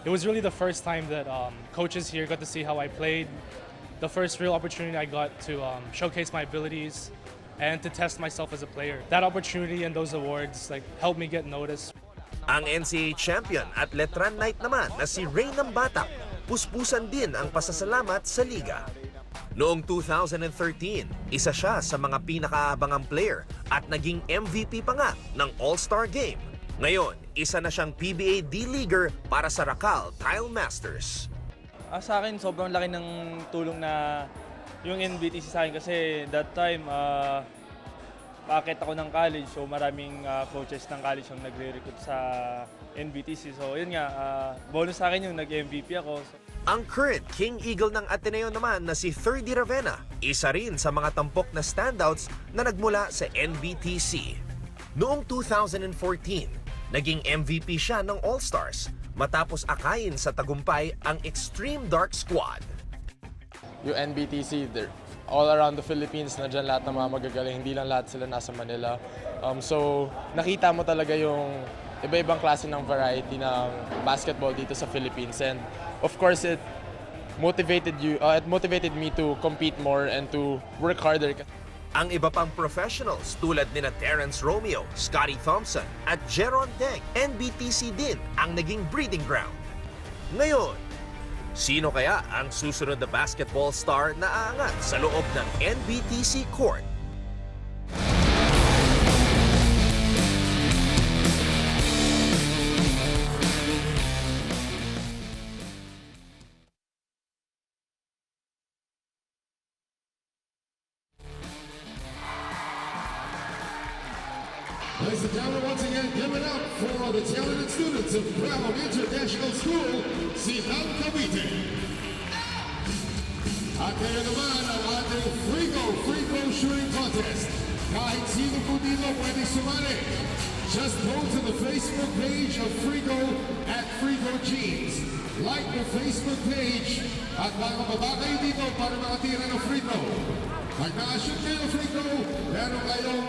It was really the first time that coaches here got to see how I played. The first real opportunity I got to showcase my abilities and to test myself as a player. That opportunity and those awards helped me get noticed. Ang NCAA champion at Letran Knight naman na si Ray ng Batak, puspusan din ang pasasalamat sa liga. Noong 2013, isa siya sa mga pinakaabangang player at naging MVP pa nga ng All-Star Game. Ngayon, isa na siyang PBA D-Leaguer para sa Racal Tile Masters. Sa akin, sobrang laki ng tulong na yung NBTC sa akin kasi that time, paakit ako ng college. So maraming coaches ng college yung nagre-recruit sa NBTC. So yun nga, bonus sa akin yung nag-MVP ako. Ang current King Eagle ng Ateneo naman na si Ferdy Ravenna, isa rin sa mga tampok na standouts na nagmula sa NBTC. Noong 2014, naging MVP siya ng All-Stars matapos akayin sa tagumpay ang Extreme Dark Squad. Yung NBTC, all around the Philippines, na dyan lahat ng mga magagaling, hindi lang lahat sila nasa Manila. So nakita mo talaga yung iba-ibang klase ng variety ng basketball dito sa Philippines. And of course, it motivated me to compete more and to work harder. Ang iba pang professionals tulad nina Terrence Romeo, Scotty Thompson at Jeron Deng, NBTC din ang naging breeding ground. Ngayon, sino kaya ang susunod na basketball star na aangat sa loob ng NBTC court? Ladies and gentlemen, once again, give it up for the talented students of Brown International School, Silang Cavite. At kaya naman ang ating free throw shooting contest. Kahit sino po dito pwede sumali. Just go to the Facebook page of Frigo at Frigo Jeans. Like the Facebook page at makababa kayo dito para makatira ng free throw. Pag nakashoot kayo ng free throw, meron kayong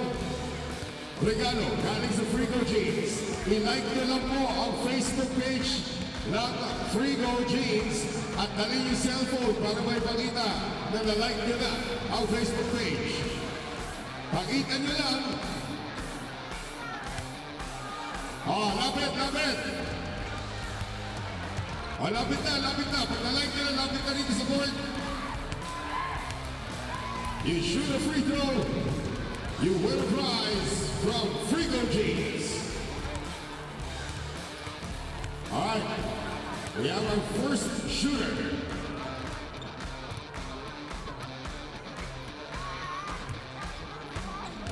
regalo galing sa Frigo Jeans. I-like nyo lang po ang Facebook page ng Frigo Jeans at dali yung cellphone para may pakita na na-like nyo na ang Facebook page. Pakita nyo lang. Oh, lapit, lapit. Oh, lapit na, lapit na. Pag na-like nyo na, lapit na dito sa board. You shoot a free throw, you win a prize from Frigo Jeans. All right, we have our first shooter.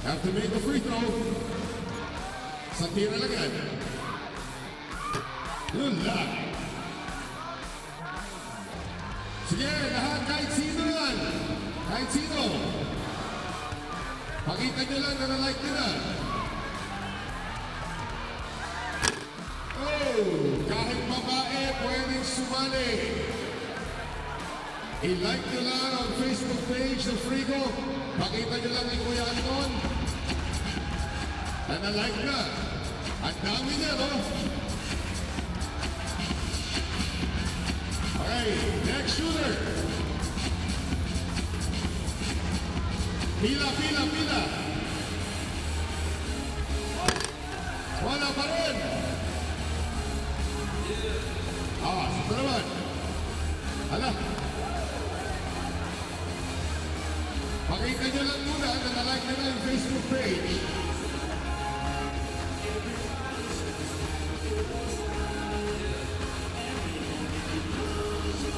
Have to make a free throw. Sa tira lang yan. Good luck. Sige, lahat, kahit sino yan. Kahit sino. Pakita nyo lang na na-like nyo na. Oh, kahit babae, pwedeng sumali. I-like nyo lang ang Facebook page ng Frigo. Pakita nyo lang kay Kuya Anton. Na na-like na. Ang dami niya, no? Okay, next shooter. Pila, pila, pila. Wala pa rin. Ito naman. Hala. Pakita nyo lang muna na na-like nyo na yung Facebook page.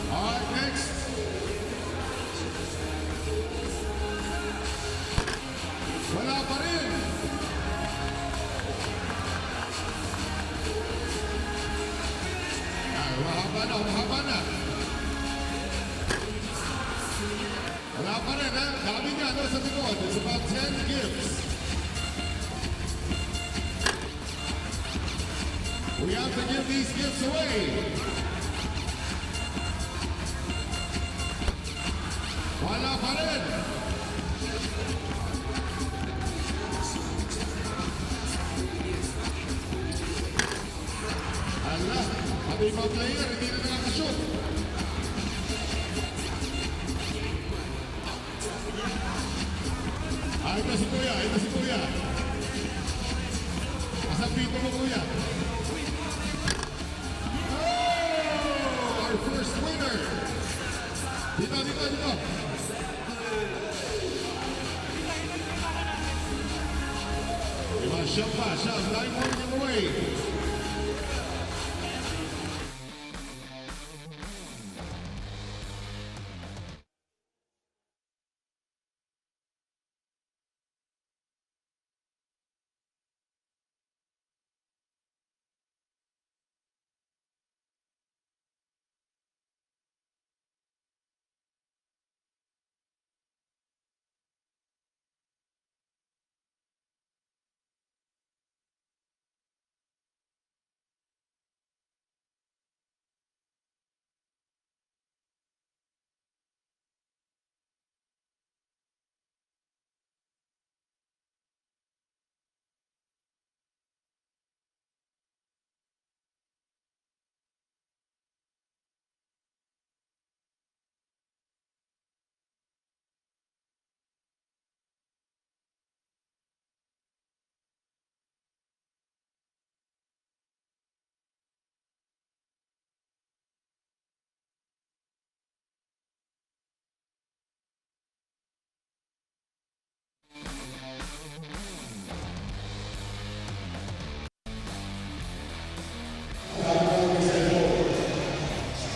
Alright, next. Wala pa rin. Mahaba na, mahaba na. Wala pa rin, ha? Dami nga, no, sa likod. It's about 10 gifts. We have to give these gifts away. Wala pa rin. Ala, pati ibang player, hindi na nakakashoot. Ito si Kuya, ito si Kuya. Asang pito mo, Kuya? Oh, our first winner. Dito, dito, dito. Diba, shot pa, shot. Time more giveaway.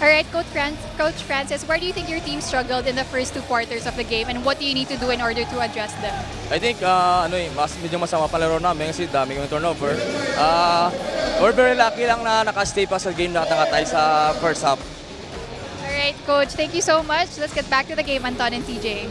All right, Coach Francis, where do you think your team struggled in the first 2 quarters of the game, and what do you need to do in order to address them? I think medyo masama palaro namin kasi dami kami turnover. We're very lucky lang na naka-stay pa sa game na nakatay sa first half. All right, Coach, thank you so much. Let's get back to the game, Anton and TJ.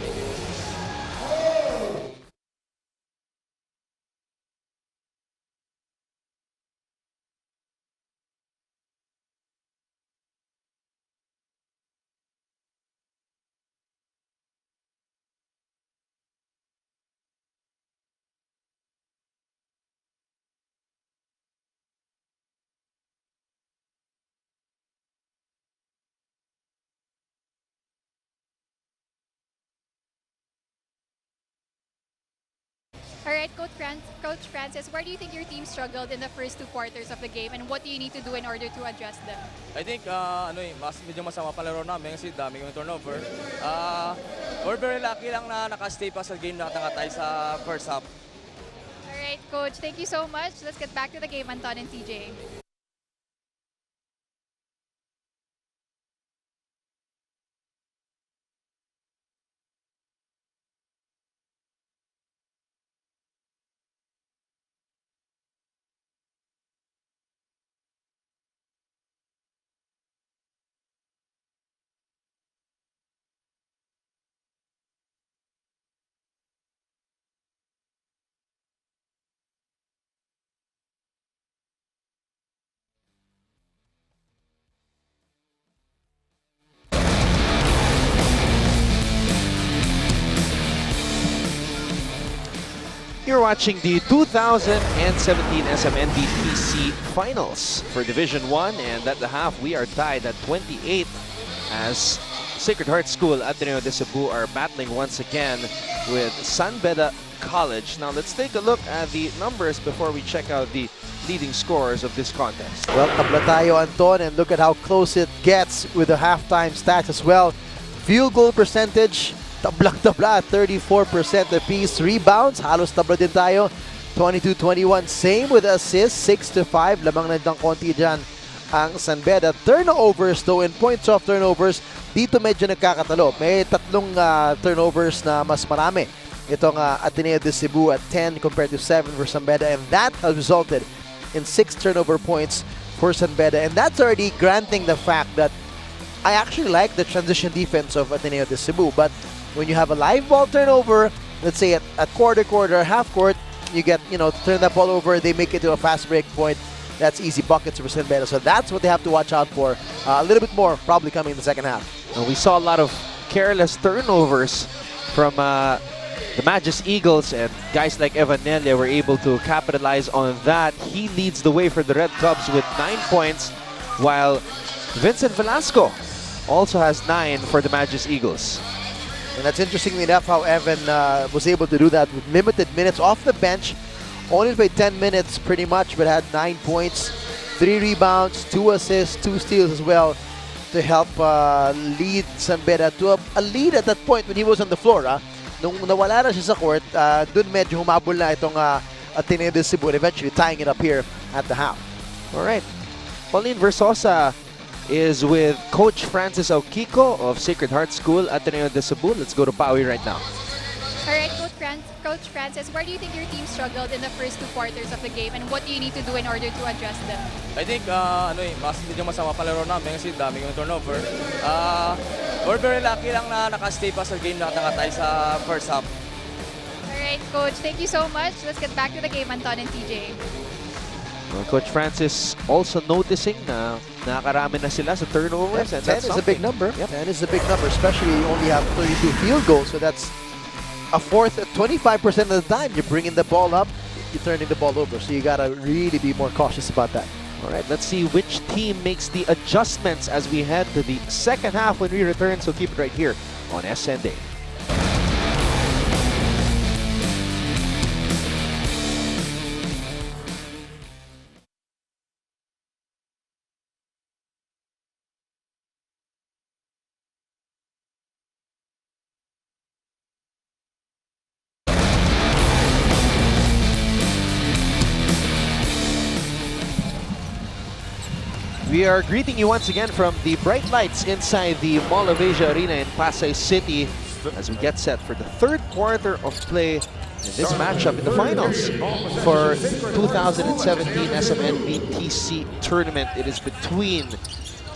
All right, Coach Francis, where do you think your team struggled in the first 2 quarters of the game, and what do you need to do in order to address them? I think medyo masama palaro namin kasi dami yung turnover. We're very lucky lang na naka-stay pa sa game na tayo sa first half. All right, Coach, thank you so much. Let's get back to the game, Anton and TJ. You're watching the 2017 SM NBTC Finals for Division 1, and at the half we are tied at 28 as Sacred Heart School Ateneo de Cebu are battling once again with Beda College. Now let's take a look at the numbers before we check out the leading scores of this contest. Well, tabla tayo, Anton, and look at how close it gets with the halftime stats as well. Field goal percentage, tabla-tabla at 34% apiece. Rebounds, halos tabla din tayo, 22-21. Same with assists, 6-5. Lamang na ng konti dyan ang Beda. Turnovers though, in points of turnovers, dito medyo nagkakatalo. May tatlong turnovers na mas marami. Itong Ateneo de Cebu at 10 compared to 7 for Beda, and that has resulted in 6 turnover points for Beda. And that's already granting the fact that I actually like the transition defense of Ateneo de Cebu, but when you have a live ball turnover, let's say at quarter, half court, you get, turn that ball over, they make it to a fast break point. That's easy buckets for Beda. So that's what they have to watch out for. A little bit more probably coming in the second half. And we saw a lot of careless turnovers from the Magis Eagles, and guys like Evanelli were able to capitalize on that. He leads the way for the Red Cubs with 9 points, while Vincent Velasco also has 9 for the Magis Eagles. And that's interestingly enough how Evan was able to do that with limited minutes off the bench. Only played 10 minutes pretty much, but had 9 points, 3 rebounds, 2 assists, 2 steals as well to help lead Beda to a lead at that point when he was on the floor. Nung nawala na siya sa court, dun medyo humabol na itong Ateneo de Cebu, and eventually tying it up here at the half. All right. Pauline Versosa is with Coach Francis Aukiko of Sacred Heart School Ateneo de Cebu. Let's go to Paui right now. All right, Coach Francis, where do you think your team struggled in the first 2 quarters of the game, and what do you need to do in order to address them? I think medyo masama palaro namin kasi dami yung turnover. We're very lucky lang na naka-stay pa sa game na tayo sa first half. All right, Coach, thank you so much. Let's get back to the game, Anton and TJ. Well, Coach Francis also noticing na nakakarami na sila sa turnovers. Yes, and 10 is a big number. Yep. 10 is a big number, especially you only have 32 field goals, so that's a fourth, 25% of the time you're bringing the ball up, you're turning the ball over. So you gotta really be more cautious about that. All right, let's see which team makes the adjustments as we head to the second half when we return. So keep it right here on SN Day. We are greeting you once again from the bright lights inside the Mall of Asia Arena in Pasay City as we get set for the third quarter of play in this matchup in the finals for 2017 SMNBTC tournament. It is between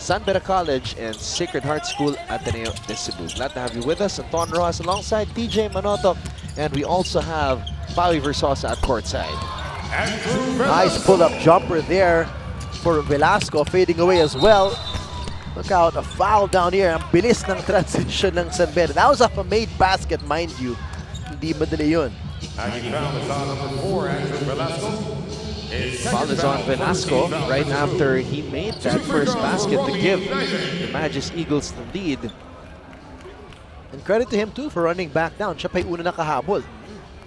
Beda College and Sacred Heart School Ateneo de Cebu. Glad to have you with us. Anton Rojas alongside TJ Manoto, and we also have Paui Versosa at courtside. Nice pull-up jumper there for Velasco, fading away as well. Look out, a foul down here. Ang bilis ng transition ng Beda. That was off a made basket, mind you. Hindi madali yun. Foul is on Velasco right after he made that first basket to give the Magis Eagles the lead. And credit to him too for running back down. Siya pa yung una nakahabol.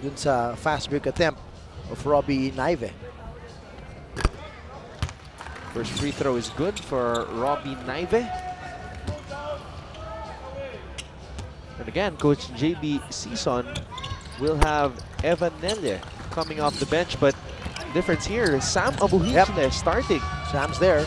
dun sa fast break attempt of Robbie Naive. First free throw is good for Robbie Naive. And again, Coach JB Season will have Evan Nelle coming off the bench, but difference here is Sam Abuhichle starting. Sam's there.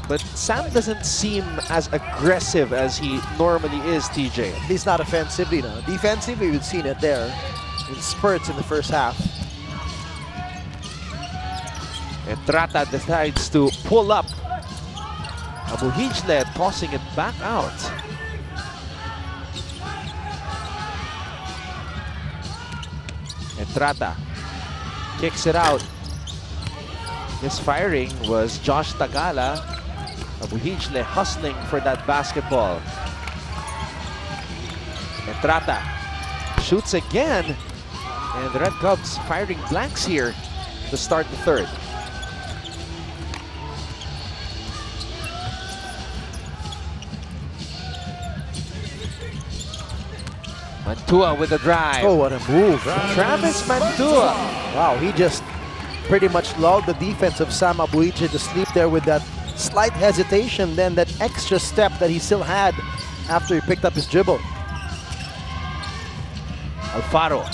But Sam doesn't seem as aggressive as he normally is, TJ. At least not offensively, no. Defensively, we've seen it there in spurts in the first half. And Trata decides to pull up. Abuhichle tossing it back out. And Trata kicks it out. Misfiring was Josh Tagala. Abuhichle hustling for that basketball. And Trata shoots again. And the Red Cubs firing blanks here to start the third. Mantua with a drive. Oh, what a move. Travis Mantua. Wow, he just pretty much lulled the defense of Sam Abuhichle to sleep there with that slight hesitation, then that extra step that he still had after he picked up his dribble. Alfaro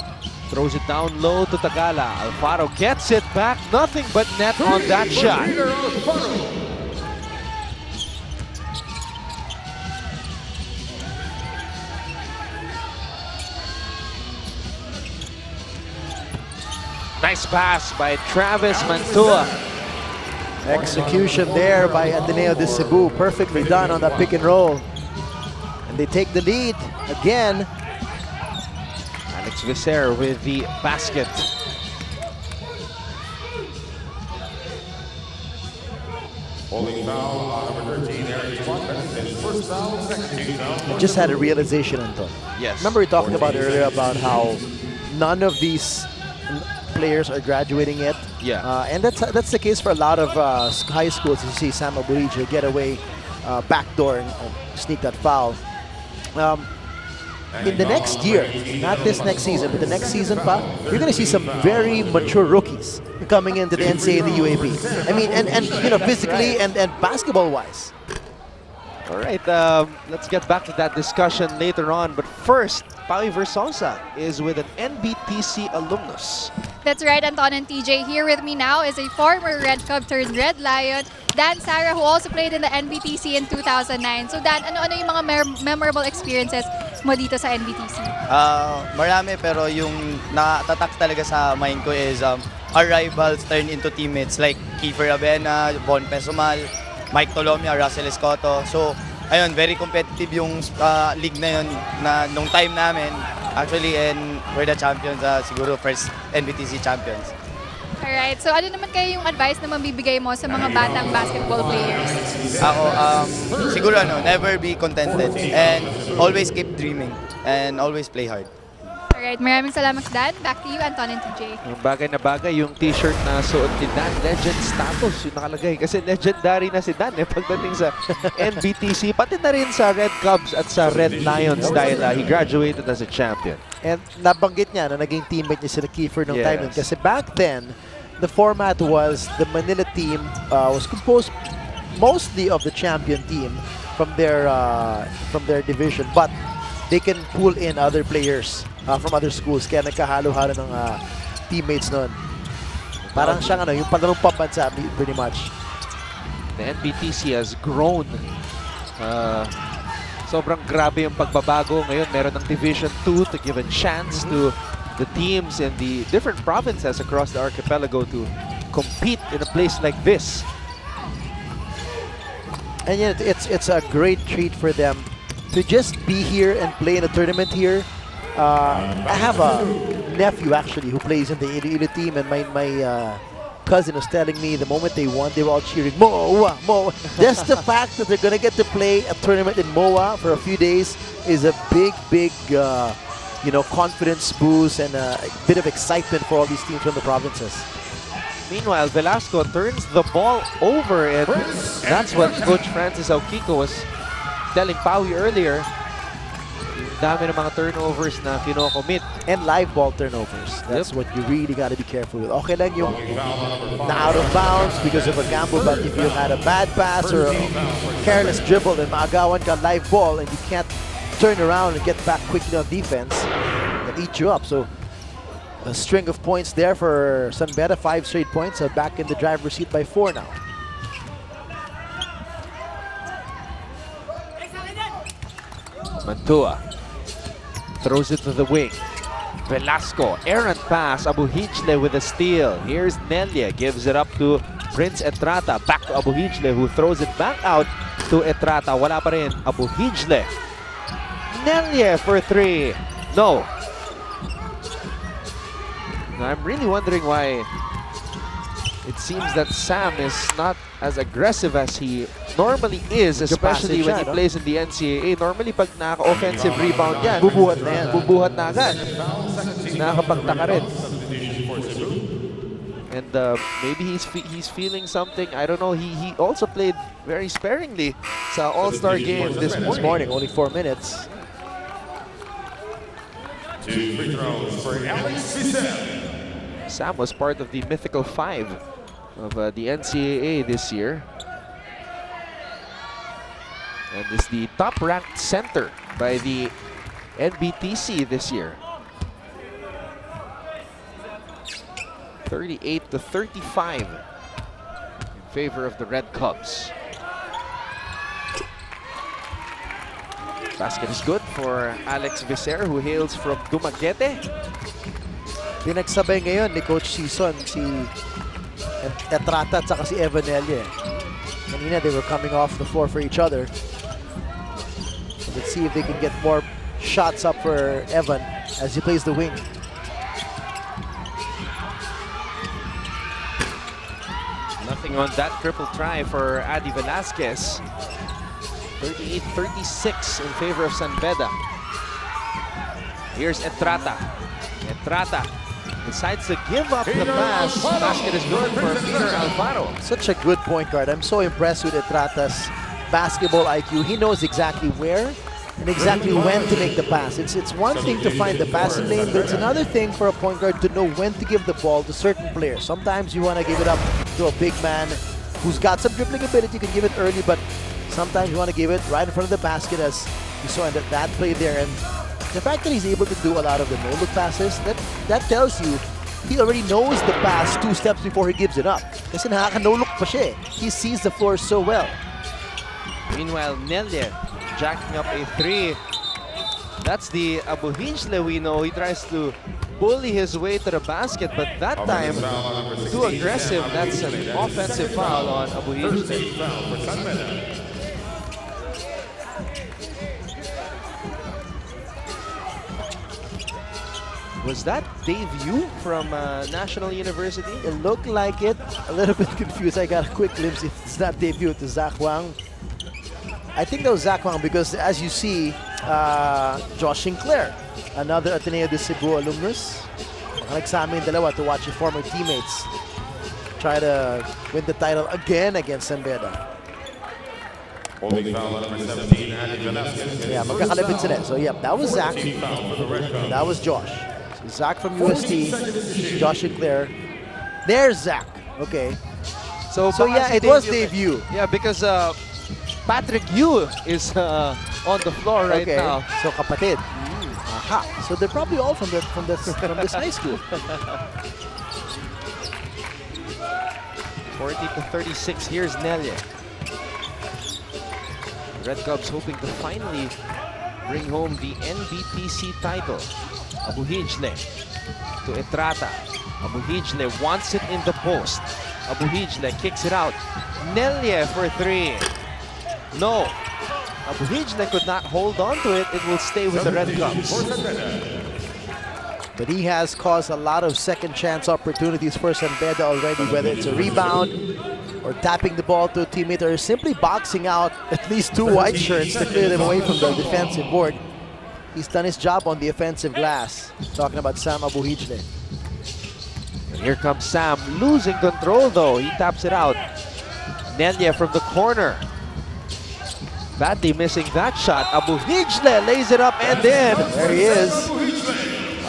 throws it down low to Tagala. Alfaro gets it back. Nothing but net on that shot. Nice pass by Travis Mantua. Execution there by Ateneo de Cebu. Perfectly done on that pick and roll. And they take the lead again. Alex Visser with the basket. Holding foul, number 13, Eric Swanson. His first foul, second team foul. I just had a realization, Anton. Yes. Remember we talked about earlier about how none of these players are graduating yet. Yeah. And that's the case for a lot of high schools. You see Sam Abuhichle get away backdoor and sneak that foul. In the next year, not this next season, but the next season pa, you're going to see some very mature rookies coming into the NCAA and the UAP. I mean, and you know, physically and basketball-wise. All right, let's get back to that discussion later on. But first, Paui Versosa is with an NBTC alumnus. That's right, Anton and TJ. Here with me now is a former Red Cub turned Red Lion, Dan Sara, who also played in the NBTC in 2009. So Dan, ano-ano yung mga memorable experiences mo dito sa NBTC? Marami, pero yung natatak talaga sa mind ko is our rivals turn into teammates like Kiefer Abena, Bon Pesumal, Mike Tolomia, Russell Escoto. So, ayun, very competitive yung league na yun na nung time namin. Actually, and we're the champions, siguro first NBTC champions. Alright, so ano naman kayo yung advice na mabibigay mo sa mga batang basketball players? Ako, siguro never be contented and always keep dreaming and always play hard. Alright, maraming salamat Dan. Back to you, Anton and TJ. Yung bagay na bagay, yung t-shirt na suot ni Dan, legend status yung nakalagay. Kasi legendary na si Dan pagdating sa NBTC, pati na rin sa Red Cubs at sa Red Lions dahil he graduated as a champion. And nabanggit niya na naging teammate niya sila Kiefer nung time yun. Yes. Kasi back then, the format was the Manila team was composed mostly of the champion team from their division, but they can pull in other players from other schools. Kaya nagkahalo-halo ng teammates nun. Parang siyang yung palarong pambansa pretty much. The NBTC has grown. Sobrang grabe yung pagbabago. Ngayon, meron ng Division 2 to give a chance to the teams in the different provinces across the archipelago to compete in a place like this. And yet, it's a great treat for them to just be here and play in a tournament here. I have a nephew actually who plays in the Iloilo team, and my cousin was telling me the moment they won, they were all cheering, MOA, MOA. Just the fact that they're going to get to play a tournament in MOA for a few days is a big, confidence boost and a bit of excitement for all these teams from the provinces. Meanwhile, Velasco turns the ball over, and that's what Coach Francis Aukiko was telling Paui earlier. dami ng mga turnovers na kino-commit. And live ball turnovers. That's what you really got to be careful with. Okay lang yung na out of bounds because of a gamble, but if you had a bad pass or a careless dribble and maagawan ka live ball and you can't turn around and get back quickly on defense, they'll eat you up. So a string of points there for San Beda, 5 straight points, back in the driver's seat by 4 now. Mantua throws it to the wing. Velasco, errant pass. Abuhijle with a steal. Here's Nelia, gives it up to Prince Etrata. Back to Abuhijle, who throws it back out to Etrata. Wala pa rin. Abuhijle. Nelia for 3. No. I'm really wondering why it seems that Sam is not as aggressive as he normally is, especially when he plays in the NCAA. Normally, pag naka-offensive rebound yan, bubuhat na yan. Bubuhat na agad. Nakakapagtaka rin. And maybe he's feeling something. I don't know. He also played very sparingly sa All-Star game this morning. Only 4 minutes. 2 free throws for ABS-CBN. Sam was part of the mythical 5 of the NCAA this year. And is the top-ranked center by the NBTC this year. 38-35 in favor of the Red Cubs. Basket is good for Alex Vicer, who hails from Dumaguete. Pinagsabay ngayon ni Coach Sison si Etrata at saka si Evan Elie. Kanina they were coming off the floor for each other. Let's see if they can get more shots up for Evan as he plays the wing. Nothing on that triple try for Adi Velasquez. 38-36 in favor of San Beda. Here's Etrata. Etrata decides to give up the pass. Basket is good for Peter Alfaro. Such a good point guard. I'm so impressed with Etrata's basketball IQ. He knows exactly where and exactly when to make the pass. It's one thing to find the passing lane, but it's another thing for a point guard to know when to give the ball to certain players. Sometimes you want to give it up to a big man who's got some dribbling ability. You can give it early, but sometimes you want to give it right in front of the basket, as you saw in that play there. And the fact that he's able to do a lot of the no-look passes, that tells you he already knows the pass 2 steps before he gives it up. Kasi nakaka-no-look pa siya. He sees the floor so well. Meanwhile, Nelia jacking up a 3. That's the Abuhijle we know. He tries to bully his way to the basket, but that time, too aggressive. That's an offensive foul on Abuhijle. Was that debut from National University? It looked like it. A little bit confused. I got a quick glimpse. If it's not debut to Zach Wang. I think that was Zach Wang because, as you see, Josh Sinclair, another Ateneo de Cebu alumnus, nagsama yung dalawa to watch your former teammates try to win the title again against San Beda. Holding foul on number 17, Adi Velasquez. Yeah, magkakalapit sila. So, yep, that was Zach. That was Josh. So Zach from UST, Josh Sinclair. There's Zach. Okay. So yeah, it was debut. Yeah, because Patrick Yu is on the floor right now. So kapatid. Aha. So they're probably all from this high school. 40-36. Here's Nelia. Red Cubs hoping to finally bring home the NBTC title. Abuhijle to Etrata. Abuhijle wants it in the post. Abuhijle kicks it out. Nelia for 3. No. Abuhijle could not hold on to it. It will stay with the Red Cubs. But he has caused a lot of second chance opportunities for San Beda already, whether it's a rebound or tapping the ball to a teammate or simply boxing out at least 2 white shirts to clear them away from the defensive board. He's done his job on the offensive glass. Talking about Sam Abuhijle. And here comes Sam, losing control though. He taps it out. Nelia from the corner. Badly missing that shot. Abuhijle lays it up and in. There he is.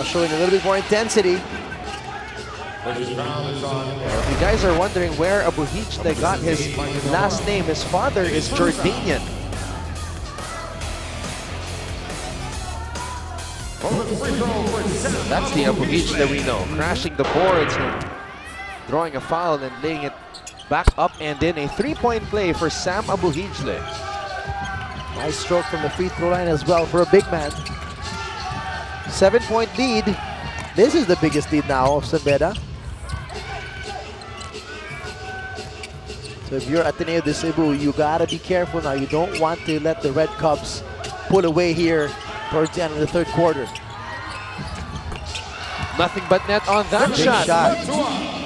Showing a little bit more intensity. If you guys are wondering where Abuhijle got his last name, his father is Jordanian. That's the Abuhijle we know. Crashing the boards and drawing a foul and laying it back up and in. A three-point play for Sam Abuhijle. Nice stroke from the free throw line as well for a big man. 7-point lead. This is the biggest lead now of San Beda. So if you're Ateneo de Cebu, you gotta be careful now. You don't want to let the Red Cubs pull away here towards the end of the third quarter. Nothing but net on that Big shot. shot.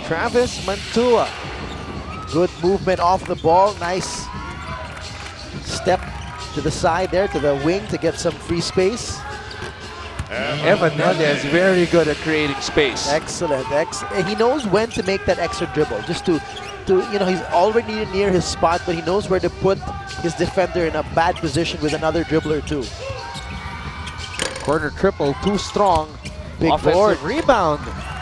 Travis Mantua. Good movement off the ball. Nice step to the side there, to the wing to get some free space. Evan Nunez is very good at creating space. Excellent. He knows when to make that extra dribble. Just to you know, he's already near his spot, but he knows where to put his defender in a bad position with another dribbler too. Corner triple, too strong. Big Offensive board. Rebound.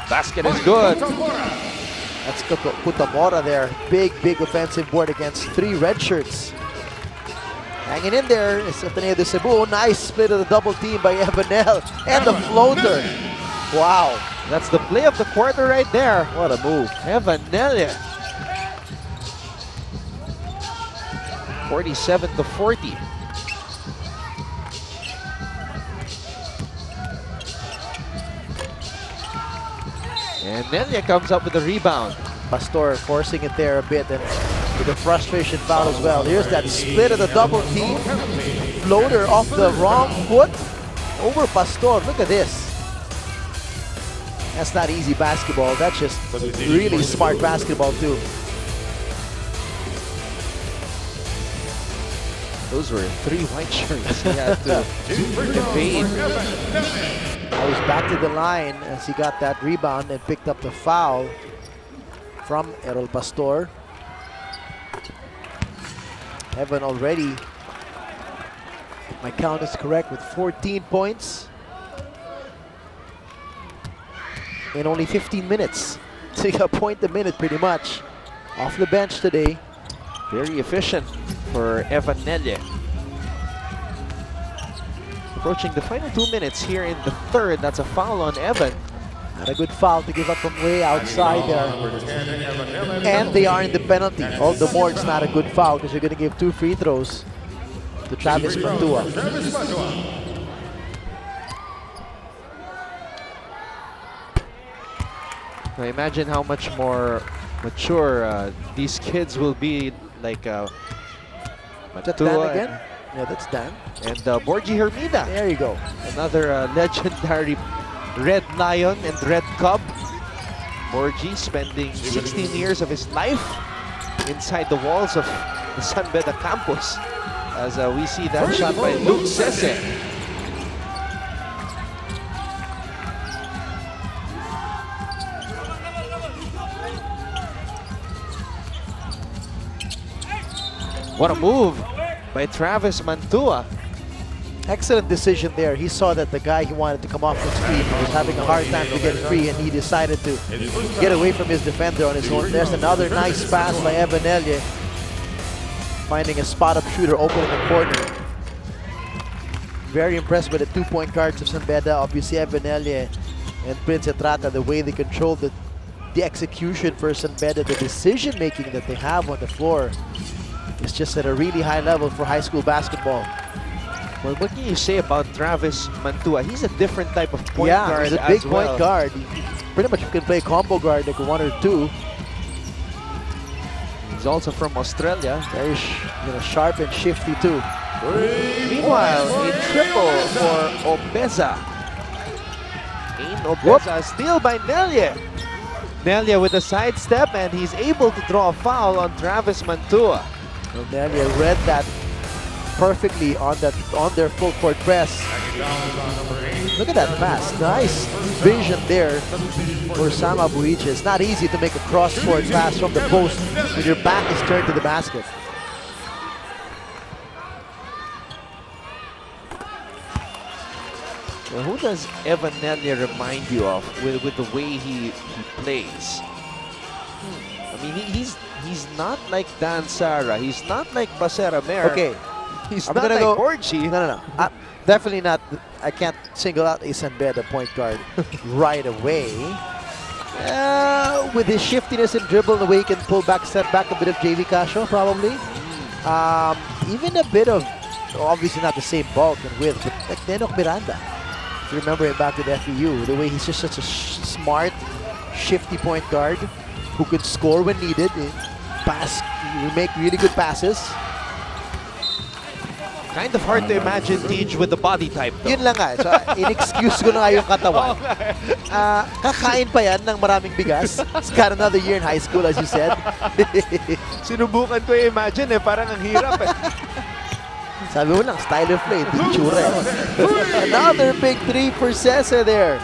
Basket is good. That's Putamora there. Big offensive board against three red shirts. Hanging in there is Ateneo de Cebu. Nice split of the double team by Evanel. And the floater. Wow. That's the play of the quarter right there. What a move. Evanel. 47-40. And Nelia comes up with the rebound. Pastor forcing it there a bit and with a frustration foul as well. Here's that split of the double team. Floater off the wrong foot over Pastor. Look at this. That's not easy basketball. That's just really smart basketball too. Those were three white shirts. He had to evade. Now he's back to the line as he got that rebound and picked up the foul from Errol Pastor. Evan already, if my count is correct, with 14 points in only 15 minutes. So a point a minute pretty much. Off the bench today. Very efficient for Evan Nelle. Approaching the final 2 minutes here in the third. That's a foul on Evan. Not a good foul to give up from way outside there. And they are in the penalty. All the more it's not a good foul because you're going to give 2 free throws to Travis Mantua. Now imagine how much more mature these kids will be, like Mantua again? Yeah, that's Dan. And Borgie Hermida. There you go. Another legendary Red Lion and Red Cub. Borgie spending 16 years of his life inside the walls of the San Beda campus. As we see that shot by Luke Sese. What a move by Travis Mantua. Excellent decision there. He saw that the guy he wanted to come off the screen was having a hard time to get free, and he decided to get away from his defender on his own. There's another nice pass by Evan Elye, finding a spot-up shooter open in the corner. Very impressed with the 2-point guards of San Beda. Obviously, Evan Elye and Prince Etrata, the way they control the execution for San Beda, the decision-making that they have on the floor is just at a really high level for high school basketball. Well, what can you say about Travis Mantua? He's a different type of point guard. He's a big well. point guard. Pretty much can play combo guard like 1 or 2. He's also from Australia. Very sharp and shifty too. Meanwhile, a triple for Obeza. Ain Obeza, steal by Nelia. Nelia with a sidestep, and he's able to draw a foul on Travis Mantua. Well, Nelia read that perfectly on their full court press. Look at that pass. Nice vision there for Sam Abuhijle. It's not easy to make a cross-court pass from the post when your back is turned to the basket. Well, who does Evan Nelia remind you of with the way he plays? I mean, he's not like Dan Sara. He's not like Basera Mer. Okay. He's I'm not gonna like go. Borgi. No. Definitely not. I can't single out a Beda point guard right away. With his shiftiness and dribble, the way he can pull back, step back, a bit of JV Casio probably. Even a bit of, obviously not the same bulk and width, but like Nenok Miranda. If you remember him back with FEU, the way he's just such a smart, shifty point guard who could score when needed, make really good passes. Kind of hard to imagine Tej with the body type though. Yun lang nga. So, in-excuse ko na nga yung katawan. Kakain pa yan ng maraming bigas. He's got another year in high school, as you said. Sinubukan ko i-imagine parang ang hirap Sabi mo lang, style of play, tsura Another big three for Cesar there.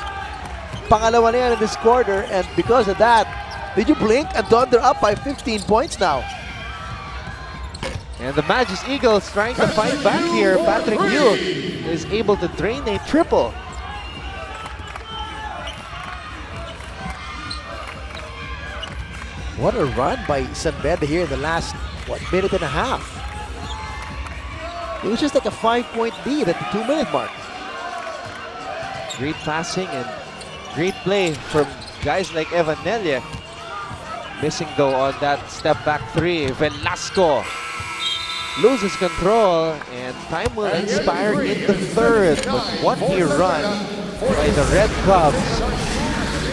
Pangalawa na yan in this quarter, and because of that, did you blink? And they're up by 15 points now. And the Magis Eagles trying to fight back here. Patrick Yu is able to drain a triple. What a run by Beda here in the last, minute and a half. It was just like a 5-point lead at the 2-minute mark. Great passing and great play from guys like Evan Nelia. Missing though on that step back three. Velasco loses control, and time will expire in the third. But what a run by the Red Cubs.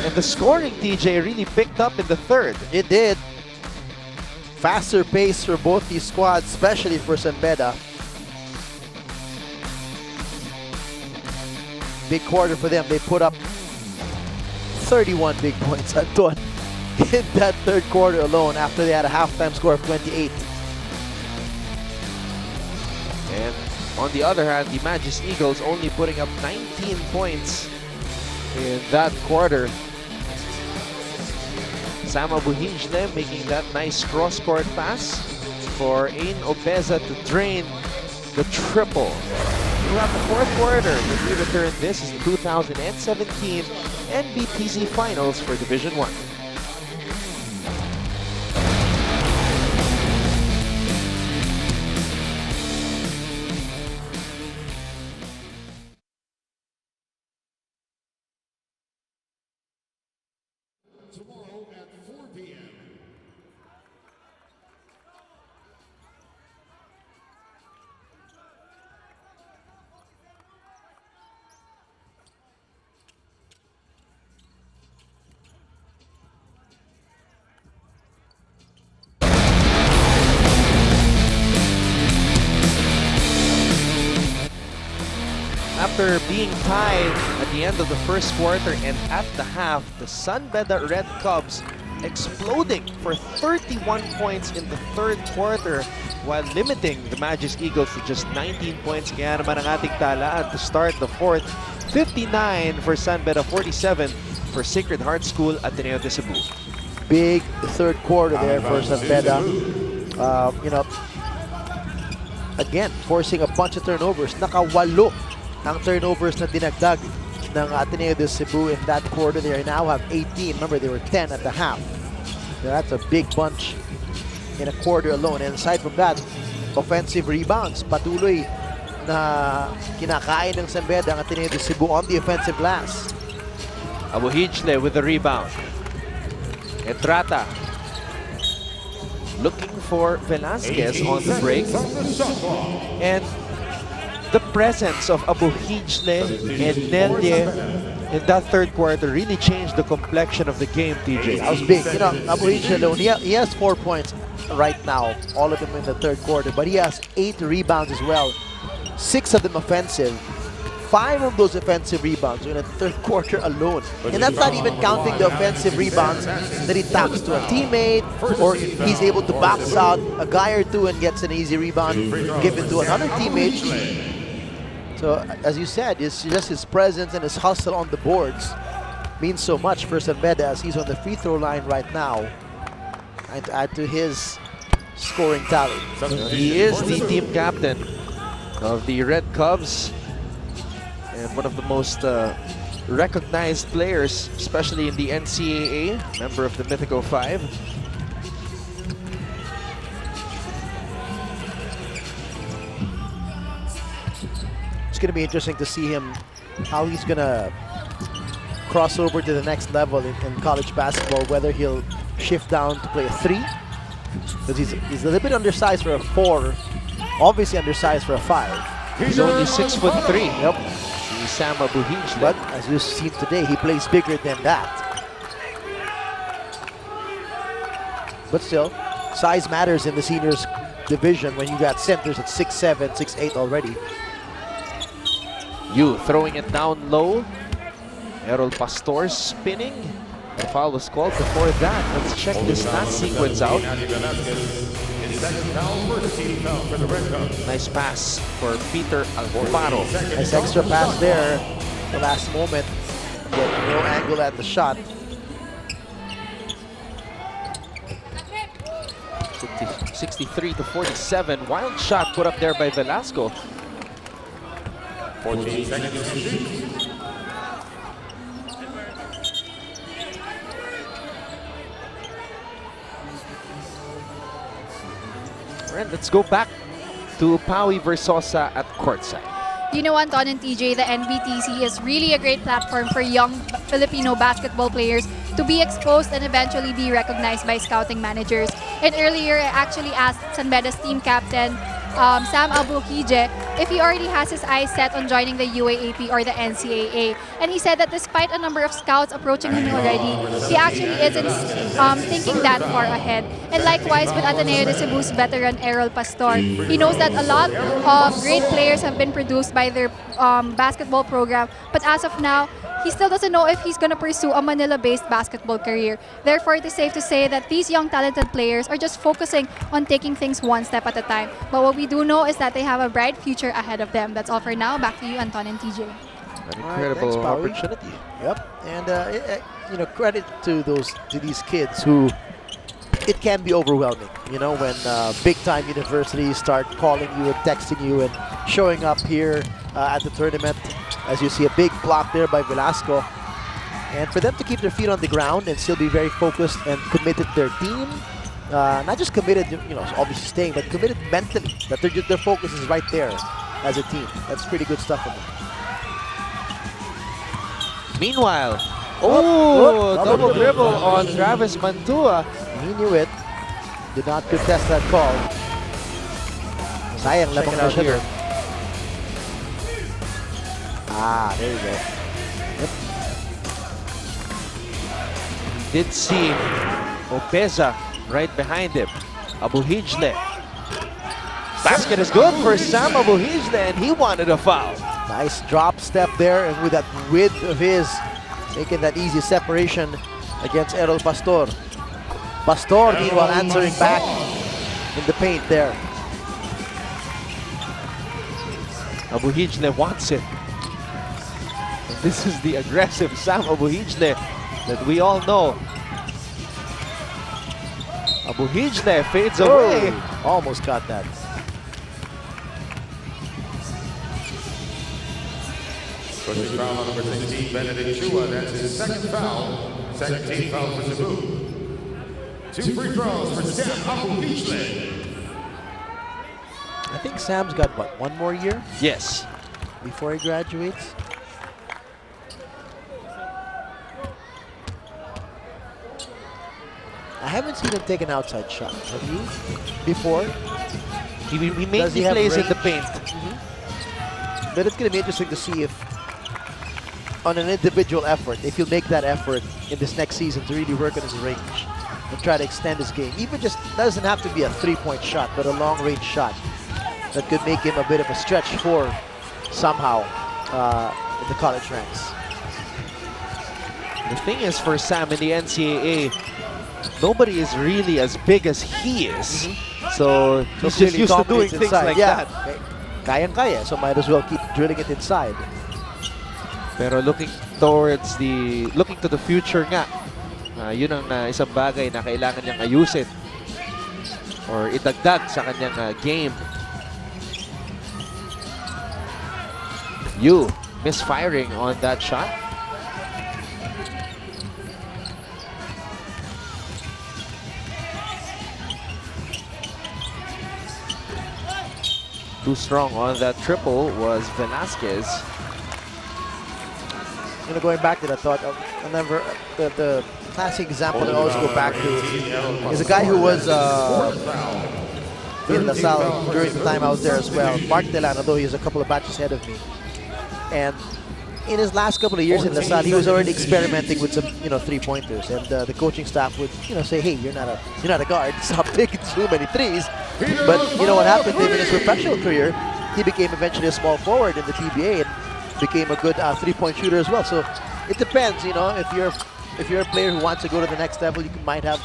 And the scoring, TJ, really picked up in the third. It did. Faster pace for both these squads, especially for Beda. Big quarter for them. They put up 31 big points, Anton, in that third quarter alone after they had a halftime score of 28. And on the other hand, the Magis Eagles only putting up 19 points in that quarter. Sam Abuhijle making that nice cross-court pass for Ain Obeza to drain the triple. Throughout the fourth quarter, when we return, this is the 2017 NBTC Finals for Division 1. Tomorrow at 4 p.m. After being tied at the end of the first quarter and at the half, the Beda Red Cubs exploding for 31 points in the third quarter while limiting the Magis Eagles to just 19 points. Kaya naman ang ating talaan to start the fourth. 59 for Beda, 47 for Sacred Heart School Ateneo de Cebu. Big third quarter there for Beda. Again, forcing a bunch of turnovers. Nakawalo ang turnovers na dinagdag ng Ateneo de Cebu in that quarter. They now have 18. Remember, they were 10 at the half. So that's a big bunch in a quarter alone. And aside from that, offensive rebounds. Patuloy na kinakain ng Beda ang Ateneo de Cebu on the offensive glass. Abuhijle with the rebound. Entrata looking for Velasquez on the break. And the presence of Abuhijle and Nelia in that third quarter really changed the complexion of the game, TJ. That was big. You know, Abuhijle alone, he has 4 points right now, all of them in the third quarter, but he has 8 rebounds as well. 6 of them offensive. 5 of those offensive rebounds in the third quarter alone. And that's not even counting the offensive rebounds that he taps to a teammate, or he's able to box out a guy or two and gets an easy rebound given to another teammate. So, as you said, it's just his presence and his hustle on the boards means so much for Beda as he's on the free throw line right now, and to add to his scoring tally. He is the team captain of the Red Cubs. And and one of the most recognized players, especially in the NCAA, member of the Mythical Five. It's going to be interesting to see him, how he's going to cross over to the next level in college basketball, whether he'll shift down to play a 3, because he's a little bit undersized for a 4, obviously undersized for a 5. He's only 6'3". Yep. See Sam Abuhij. But as you've seen today, he plays bigger than that. But still, size matters in the seniors division when you got centers at 6'7", 6'8" already. Yu throwing it down low. Errol Pastor spinning. The foul was called before that. Let's check this stat sequence out. Nice pass for Peter Alfaro. Nice extra pass there. The last moment. Get no angle at the shot. 63-47. Wild shot put up there by Velasco. 14 seconds to shoot. And let's go back to Paui Versosa at courtside. You know, Anton and TJ, the NBTC is really a great platform for young Filipino basketball players to be exposed and eventually be recognized by scouting managers. And earlier, I actually asked San Beda's team captain, Sam Abuhij, if he already has his eyes set on joining the UAAP or the NCAA. And he said that despite a number of scouts approaching him already, he actually isn't thinking that far ahead. And likewise with Ateneo de Cebu's veteran Errol Pastor, he knows that a lot of great players have been produced by their basketball program, but as of now, he still doesn't know if he's going to pursue a Manila-based basketball career. Therefore, it is safe to say that these young talented players are just focusing on taking things one step at a time. But what we do know is that they have a bright future ahead of them. That's all for now. Back to you, Anton and TJ. An incredible opportunity. Yep, and you know, credit to these kids who, it can be overwhelming. You know, when big-time universities start calling you and texting you and showing up here at the tournament. As you see, a big block there by Velasco. And for them to keep their feet on the ground and still be very focused and committed to their team, not just committed, you know, obviously staying, but committed mentally, that their focus is right there as a team. That's pretty good stuff from them. Meanwhile, double dribble on Travis Mantua. He knew it. Did not contest that call. Sayang lamang na siya here. Ah, there you go. Yep. Did see Opeza right behind him. Abuhijle. Basket is good for Sam Abuhijle, and he wanted a foul. Nice drop step there, and with that width of his, making that easy separation against Errol Pastor. Pastor, meanwhile, answering back in the paint there. Abuhijle wants it. And this is the aggressive Sam Abuhijle that we all know. Abuhijle fades away. Almost got that. Pushing foul on number 16, Benedict Chua. That's his second foul. Second team foul for Cebu. 2 free throws for Sam Abuhijle. I think Sam's got, what, one more year? Yes. Before he graduates? I haven't seen him take an outside shot. Have you? Before? He mainly plays in the paint. But it's going to be interesting to see if, on an individual effort, if he'll make that effort in this next season to really work on his range and try to extend his game. Even just, doesn't have to be a three-point shot, but a long-range shot that could make him a bit of a stretch for somehow in the college ranks. The thing is, for Sam in the NCAA, nobody is really as big as he is. So he's just used to doing things like that. Kayang-kaya, so might as well keep drilling it inside. Pero looking to the future nga, yun ang isang bagay na kailangan niyang ayusin or idagdag sa kanyang game. misfiring on that shot. Too strong on that triple was Velasquez. Going back to that thought, I remember the classic example I always go back to is a guy who was in LaSalle during the time I was there as well, Mark Delano, though he's a couple of batches ahead of me. And in his last couple of years in LaSalle, he was already experimenting with some, three-pointers, and the coaching staff would, say, "Hey, you're not a guard. Stop taking too many threes." But what happened to him in his professional career? He became eventually a small forward in the PBA and became a good three-point shooter as well. So it depends, if you're a player who wants to go to the next level, you might have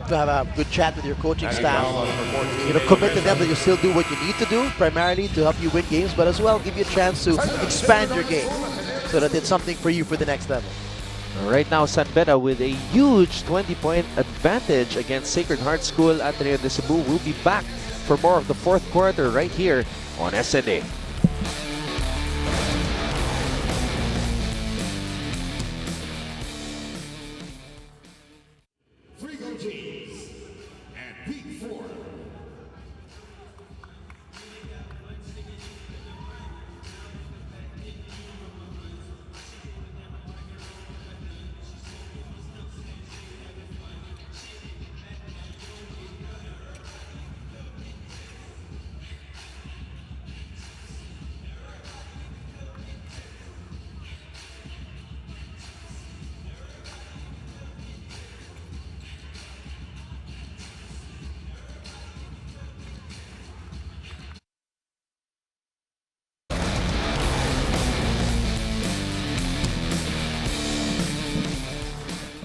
to have a good chat with your coaching staff. Commit to them that you still do what you need to do, primarily to help you win games, but as well give you a chance to expand your game so that it's something for you for the next level. Right now, San Beda with a huge 20-point advantage against Sacred Heart School. Ateneo de Cebu will be back for more of the fourth quarter right here on SNA.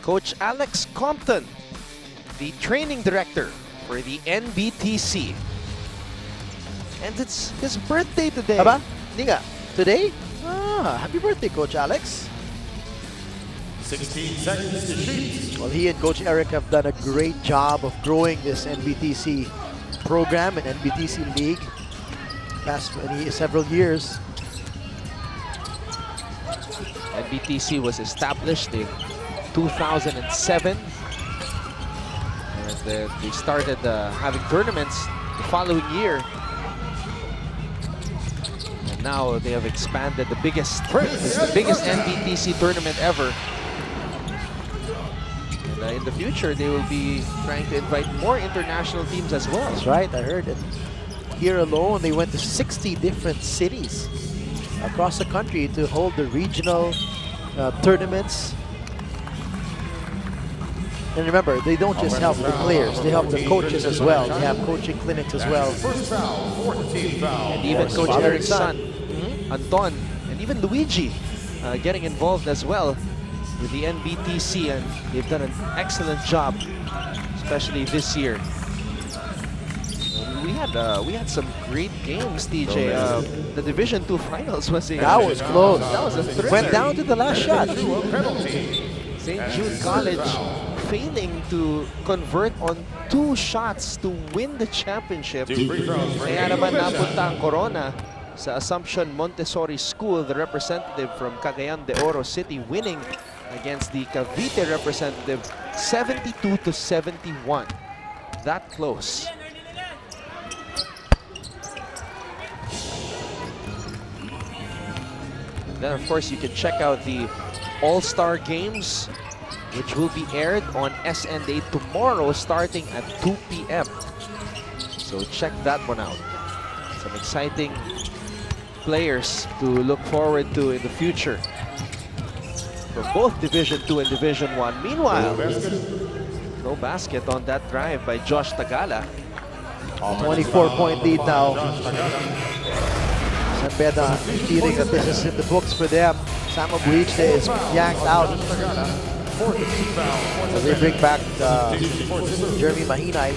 Coach Alex Compton, the training director for the NBTC. And it's his birthday today. Aba? Hindi nga. Today? Happy birthday, Coach Alex. 16 seconds to shoot. Well, he and Coach Eric have done a great job of growing this NBTC program and NBTC League past several years. NBTC was established in 2007, and they started having tournaments the following year, and now they have expanded. The biggest NBTC tournament ever, and in the future they will be trying to invite more international teams as well. That's right, I heard it. Here alone they went to 60 different cities across the country to hold the regional tournaments. And remember, they don't just help the players, they help the coaches as well. They have coaching clinics as well. And even Coach Eric's son, Anton, and even Luigi getting involved as well with the NBTC, and they've done an excellent job, especially this year. We had some great games, TJ. The Division II finals was that was close. That was a thriller. Went down to the last shot. St. Jude College failing to convert on 2 shots to win the championship. Kaya naman napunta ang Corona sa Assumption Montessori School, the representative from Cagayan de Oro City, winning against the Cavite representative 72-71. That close. Then, of course, you can check out the All-Star Games, which will be aired on SNA tomorrow starting at 2 p.m. So check that one out. Some exciting players to look forward to in the future from both Division II and Division I. Meanwhile, no basket on that drive by Josh Tagala. 24-point lead now. San Beda feeling that this is in the books for them. Sam Abuiche is yanked out. So they bring back Jeremy Mahinay.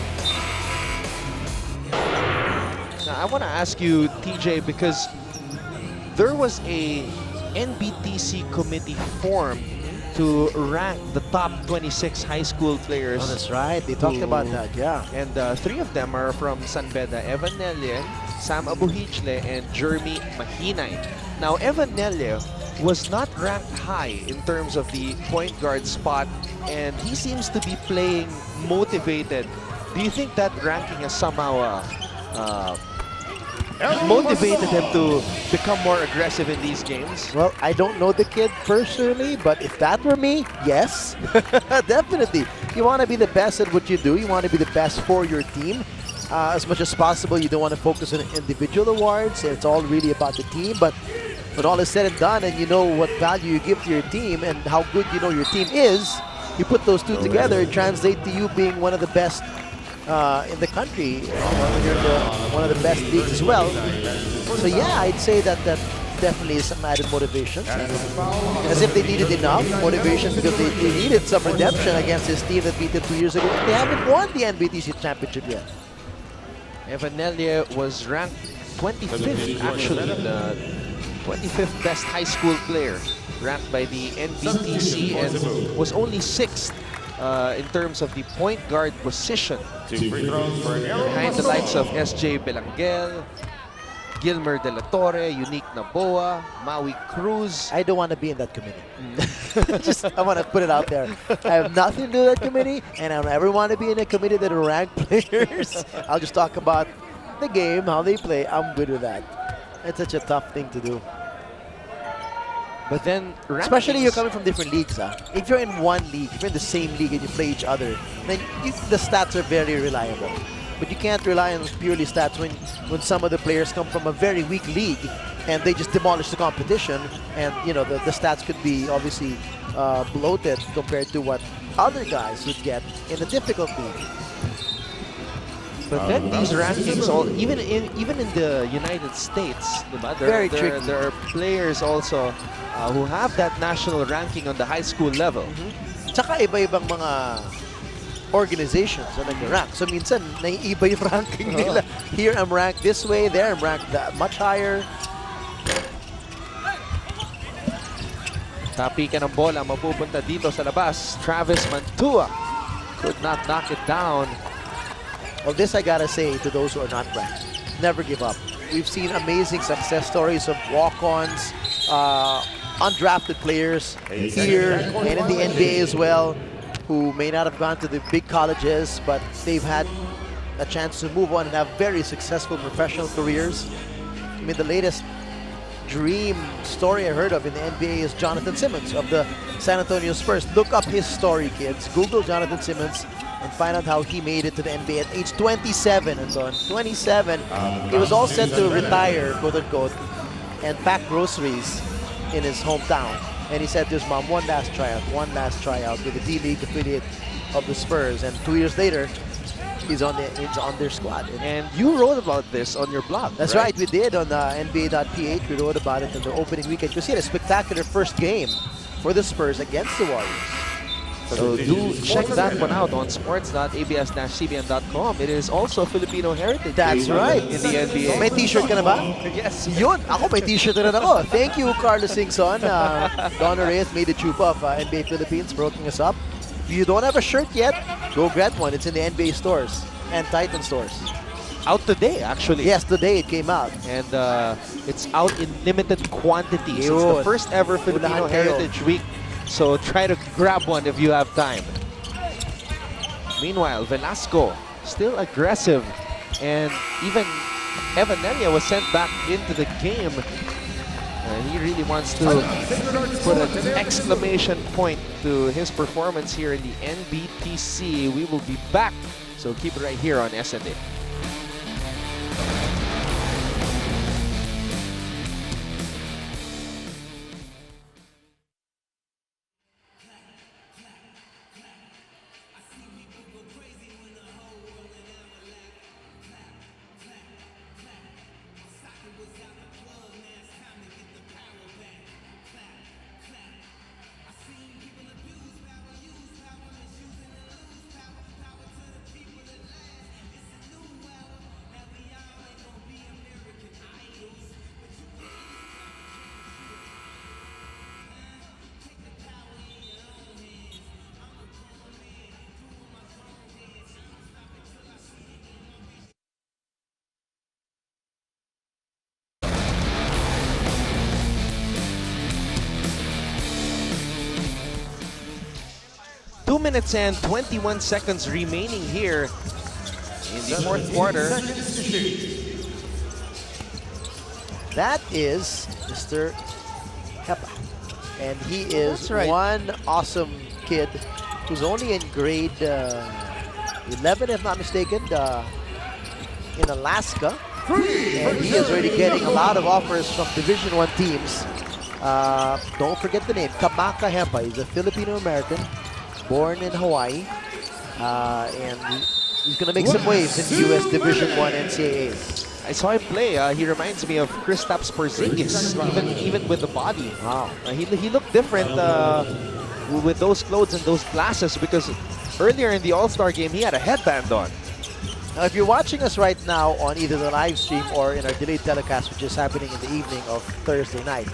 Now, I want to ask you, TJ, because there was a NBTC committee formed to rank the top 26 high school players. Oh, that's right. They talked about that, yeah. And 3 of them are from San Beda: Evan Nelien, Sam Abuhichle, and Jeremy Mahinay. Now, Evan Nelia was not ranked high in terms of the point guard spot, and he seems to be playing motivated. Do you think that ranking has somehow motivated him to become more aggressive in these games? Well, I don't know the kid personally, but if that were me, yes, definitely. You want to be the best at what you do. You want to be the best for your team. As much as possible, you don't want to focus on individual awards. It's all really about the team. But when all is said and done, and you know what value you give to your team and how good you know your team is, you put those two together, it translates to you being one of the best in the country. When you're in one of the best leagues as well. So yeah, I'd say that definitely is some added motivation. As if they needed enough motivation because they needed some redemption against this team that beat them 2 years ago. They haven't won the NBTC championship yet. Evan Nelia was ranked 25th, actually, the 25th best high school player, ranked by the NBTC, and was only 6th in terms of the point guard position, behind the likes of SJ Belangel, Gilmer De La Torre, Unique Naboa, Maui Cruz. I don't want to be in that committee. I want to put it out there. I have nothing to do with that committee, and I don't ever want to be in a committee that will rank players. I'll just talk about the game, how they play. I'm good with that. It's such a tough thing to do. But then, especially you're coming from different leagues. If you're in one league, if you're in the same league and you play each other, then the stats are very reliable. But you can't rely on purely stats when some of the players come from a very weak league and they just demolish the competition, and you know the stats could be obviously bloated compared to what other guys would get in a difficult league. But then these rankings, even in the United States, very tricky. There are players also who have that national ranking on the high school level. Tsaka iba-ibang mga organizations na nag-rank. So minsan, naiiba yung ranking nila. Here I'm ranked this way, there I'm ranked much higher. Tapika ng bola, mapupunta dito sa labas. Travis Mantua could not knock it down. Well, this I gotta say to those who are not ranked. Never give up. We've seen amazing success stories of walk-ons, undrafted players here and in the NBA as well, who may not have gone to the big colleges, but they've had a chance to move on and have very successful professional careers. I mean, the latest dream story I heard of in the NBA is Jonathan Simmons of the San Antonio Spurs. Look up his story, kids. Google Jonathan Simmons and find out how he made it to the NBA at age 27. And so on 27, he was all set to retire, quote unquote, and pack groceries in his hometown. And he said to his mom, one last tryout with the D-League affiliate of the Spurs. And 2 years later, he's on their squad. And you wrote about this on your blog. That's right, we did on NBA.ph. We wrote about it in the opening weekend because he had a spectacular first game for the Spurs against the Warriors. So do check that one out on sports.abs-cbn.com. It is also Filipino heritage. That's right. In the NBA. May t-shirt ka na ba? Yes. Yun. Ako may t-shirt na rin ako. Thank you, Carlos Singson. Donna Reyes made the troop of NBA Philippines for hooking us up. If you don't have a shirt yet, go get one. It's in the NBA stores and Titan stores. Out today, actually. Yes, today it came out. And it's out in limited quantities. It's the first ever Filipino Heritage Week. So try to grab one if you have time. Meanwhile, Velasco still aggressive. And even Evan Nelia was sent back into the game. And he really wants to put an exclamation point to his performance here in the NBTC. We will be back. So keep it right here on SNA. 2 minutes and 21 seconds remaining here in the fourth quarter. That is Mr. Hepa. And he is That's right. one awesome kid who's only in grade 11, if not mistaken, in Alaska. And he is already getting a lot of offers from Division 1 teams. Don't forget the name, Kamaka Hepa. He's a Filipino-American, born in Hawaii. And he's going to make some waves in US Division 1 NCAA. I saw him play. He reminds me of Kristaps Porzingis, even with the body. Wow. He looked different with those clothes and those glasses, because earlier in the All-Star game, he had a headband on. Now, if you're watching us right now on either the live stream or in our delayed telecast, which is happening in the evening of Thursday night,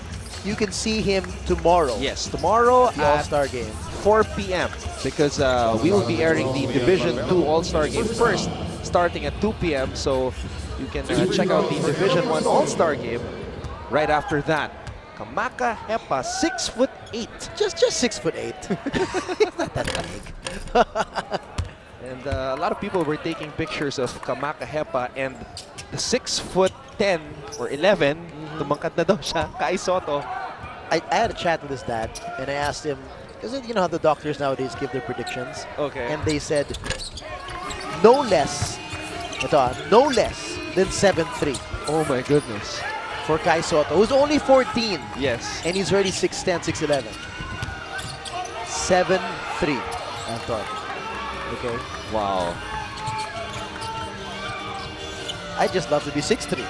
you can see him tomorrow. Yes, tomorrow the at All-Star game. 4 p.m. because we will be airing the Division 2 All-Star game first, starting at 2 p.m. So you can check out the Division 1 All-Star game right after that. Kamaka Hepa, 6'8". Just 6'8". It's not that big. And a lot of people were taking pictures of Kamaka Hepa and the 6'10" or 11. Tumangkad na daw siya, Kai Soto. I had a chat with his dad, and I asked him, because you know how the doctors nowadays give their predictions. Okay. And they said, no less than 7'3". Oh my goodness. For Kai Soto, who's only 14. Yes. And he's already 6'10", 6'11". 7'3", Anton. Okay. Wow. I just love to be 6'3".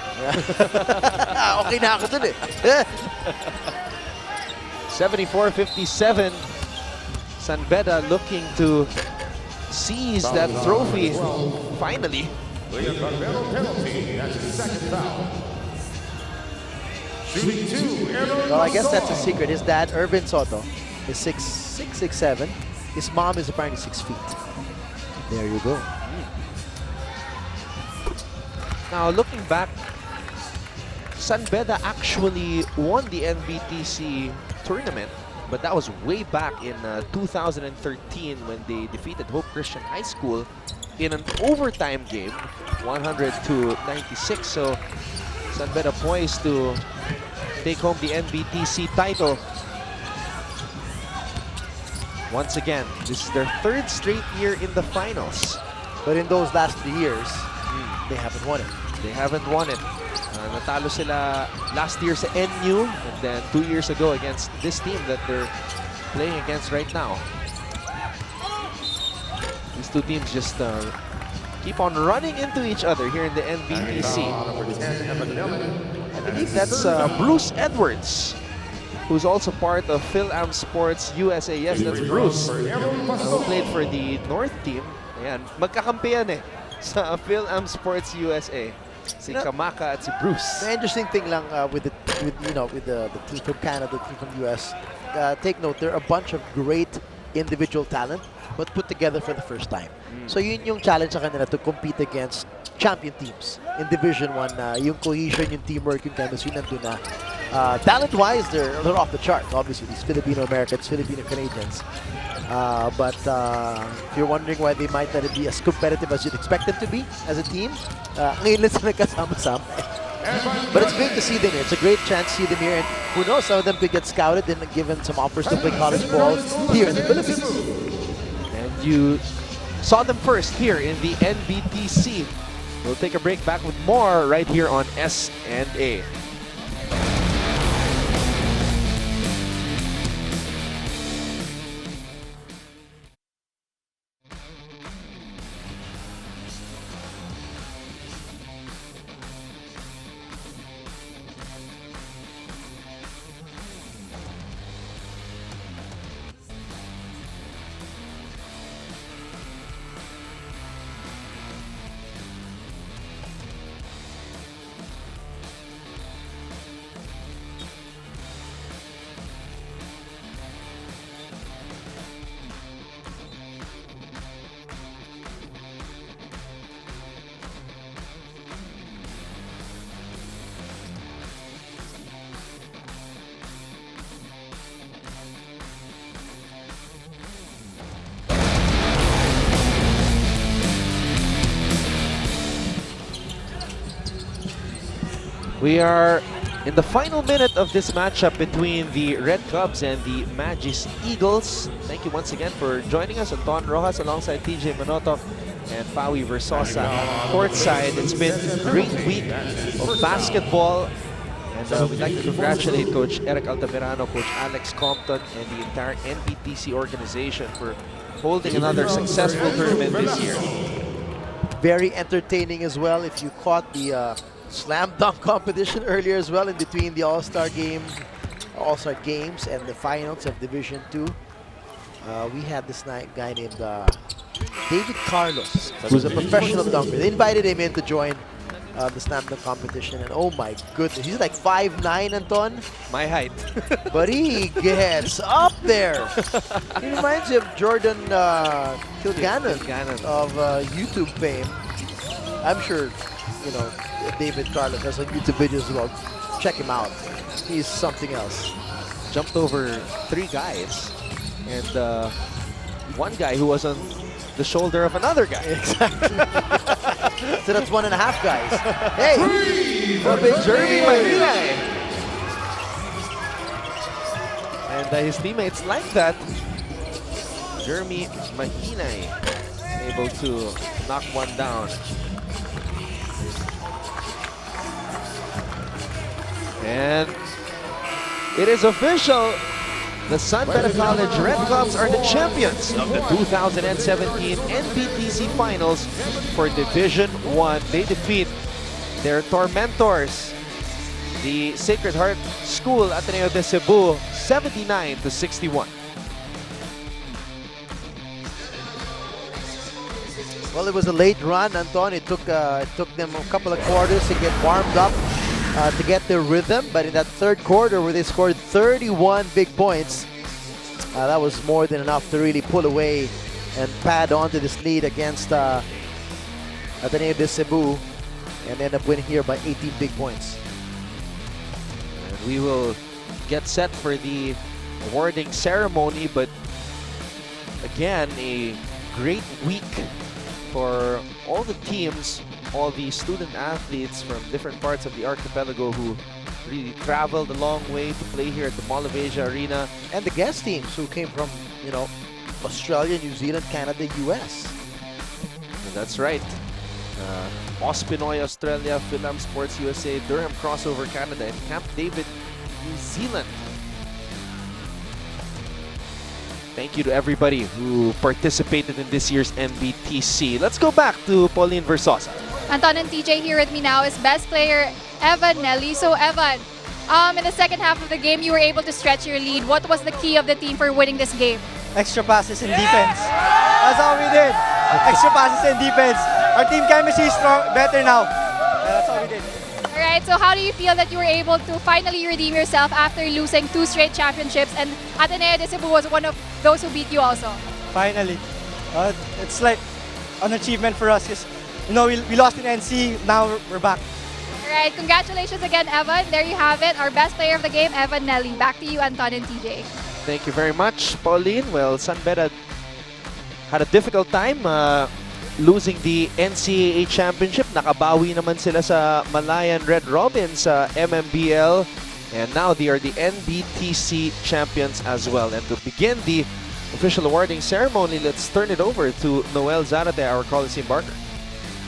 Okay na ako dun eh. 74-57. San Beda looking to seize that trophy finally. Penalty. That's his second foul. Shooting 2. Well, I guess that's a secret. His dad, Irvin Soto, is 6'7". His mom is apparently 6 feet. There you go. Now, looking back, San Beda actually won the NBTC tournament, but that was way back in 2013 when they defeated Hope Christian High School in an overtime game, 100-96. So, San Beda poised to take home the NBTC title. Once again, this is their third straight year in the finals. But in those last 3 years, they haven't won it. They haven't won it. Natalo sila last year sa NU, and then 2 years ago against this team that they're playing against right now. These two teams just keep on running into each other here in the NBTC. I believe that's Bruce Edwards, who's also part of Phil-Am Sports USA. Yes, that's Bruce, who played for the North team. Ayan, magkakampiyan eh sa Phil-Am Sports USA. Si Kamaka at si Bruce. The interesting thing lang with the team from Canada, the team from the US, take note, they're a bunch of great individual talent but put together for the first time. So yun yung challenge sa kanila, to compete against champion teams in Division 1. Yung cohesion, yung teamwork, yung chemistry nandun na. Talent-wise, they're off the chart. Obviously, these Filipino-Americans, Filipino-Canadians. But if you're wondering why they might not be as competitive as you'd expect them to be as a team, ngayon lang sila kasama-sama. But it's great to see them here. It's a great chance to see them here. And who knows, some of them could get scouted and given some offers to play college ball here in the Philippines. And you saw them first here in the NBTC. We'll take a break, back with more right here on S&A. We are in the final minute of this matchup between the Red Cubs and the Magis Eagles. Thank you once again for joining us. Anton Rojas alongside TJ Manotoc and Pawi Versosa courtside. It's been a great week of basketball. And we'd like to congratulate Coach Eric Altamirano, Coach Alex Compton, and the entire NBTC organization for holding another successful tournament this year. Very entertaining as well. If you caught the slam dunk competition earlier as well in between the All-Star games and the finals of Division 2. We had this guy named David Carlos, who's a professional dunker. They invited him in to join the slam dunk competition, and oh my goodness, he's like 5'9", Anton. My height. But he gets up there. He reminds you of Jordan Kilgannon of YouTube fame. I'm sure, you know, David Carlos has some YouTube videos as well. Check him out. He's something else. Jumped over 3 guys, and one guy who was on the shoulder of another guy. Exactly. So that's 1.5 guys. Hey, a big Jeremy Mahinay. And his teammates like that. Jeremy Mahinay able to knock one down. And it is official. The San Beda College Red Cubs are the champions of the 2017 NBTC Finals for Division 1. They defeat their tormentors, the Sacred Heart School Ateneo de Cebu, 79-61. Well, it was a late run, Anton. It took them a couple of quarters to get warmed up, to get their rhythm. But in that third quarter, where they scored 31 big points, that was more than enough to really pull away and pad onto this lead against Ateneo de Cebu, and end up winning here by 18 big points. And we will get set for the awarding ceremony, but again, a great week for all the teams, all the student athletes from different parts of the archipelago who really traveled a long way to play here at the Mall of Asia Arena. And the guest teams who came from, you know, Australia, New Zealand, Canada, US. And that's right. Ospinoy, Australia, Philam Sports USA, Durham Crossover Canada, and Camp David, New Zealand. Thank you to everybody who participated in this year's NBTC. Let's go back to Pauline Versosa. Anton and TJ, here with me now is best player Evan Nelly. So Evan, in the second half of the game, you were able to stretch your lead. What was the key of the team for winning this game? Extra passes and defense. That's all we did. Extra passes and defense. Our team chemistry is strong, better now. That's all we did. All right, so how do you feel that you were able to finally redeem yourself after losing 2 straight championships, and Ateneo de Cebu was one of those who beat you also? Finally. It's like an achievement for us. You know, we lost in NC, now we're back. All right, congratulations again, Evan. There you have it, our best player of the game, Evan Nelly. Back to you, Anton and TJ. Thank you very much, Pauline. Well, San Beda had a difficult time losing the NCAA Championship. Nakabawi naman sila sa Malayan Red Robins sa MMBL. And now they are the NBTC champions as well. And to begin the official awarding ceremony, let's turn it over to Noel Zarate, our Coliseum Barker.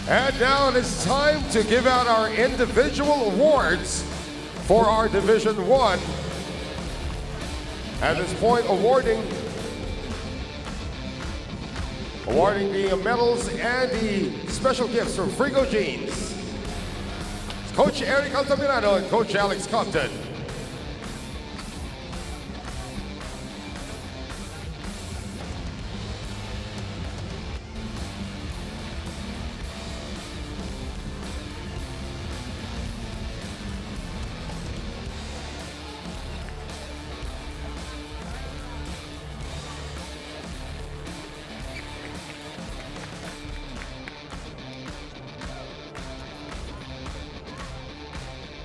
And now it's time to give out our individual awards for our Division 1. At this point, awarding the medals and the special gifts from Frigo Jeans, Coach Eric Altamirano and Coach Alex Compton.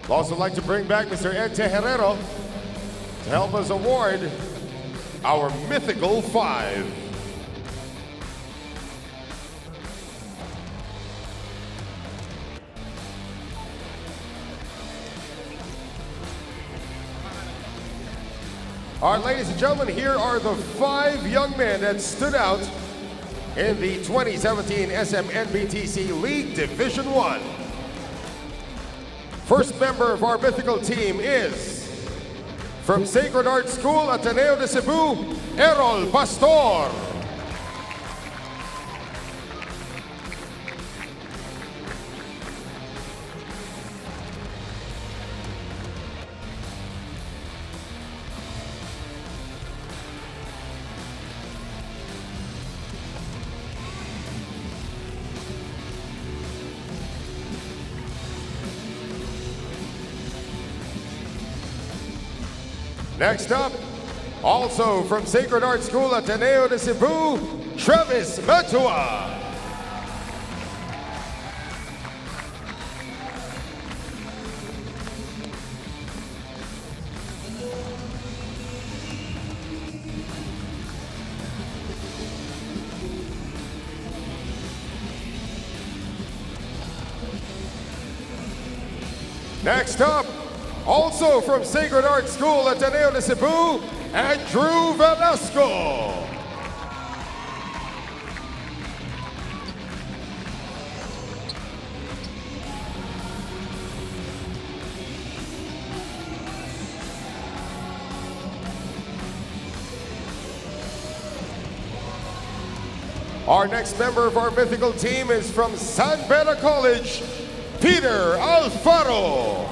I'd also like to bring back Mr. Ed Tejerero to help us award our mythical 5. All right, ladies and gentlemen, here are the 5 young men that stood out in the 2017 SM NBTC League Division 1. First member of our mythical team is from Sacred Heart School, Ateneo de Cebu, Errol Pastor. Next up, also from Sacred Heart School, Ateneo de Cebu, Travis Matua. Next up, also from Sacred Heart School, Ateneo de Cebu, Andrew Velasco. Our next member of our mythical team is from San Beda College, Peter Alfaro.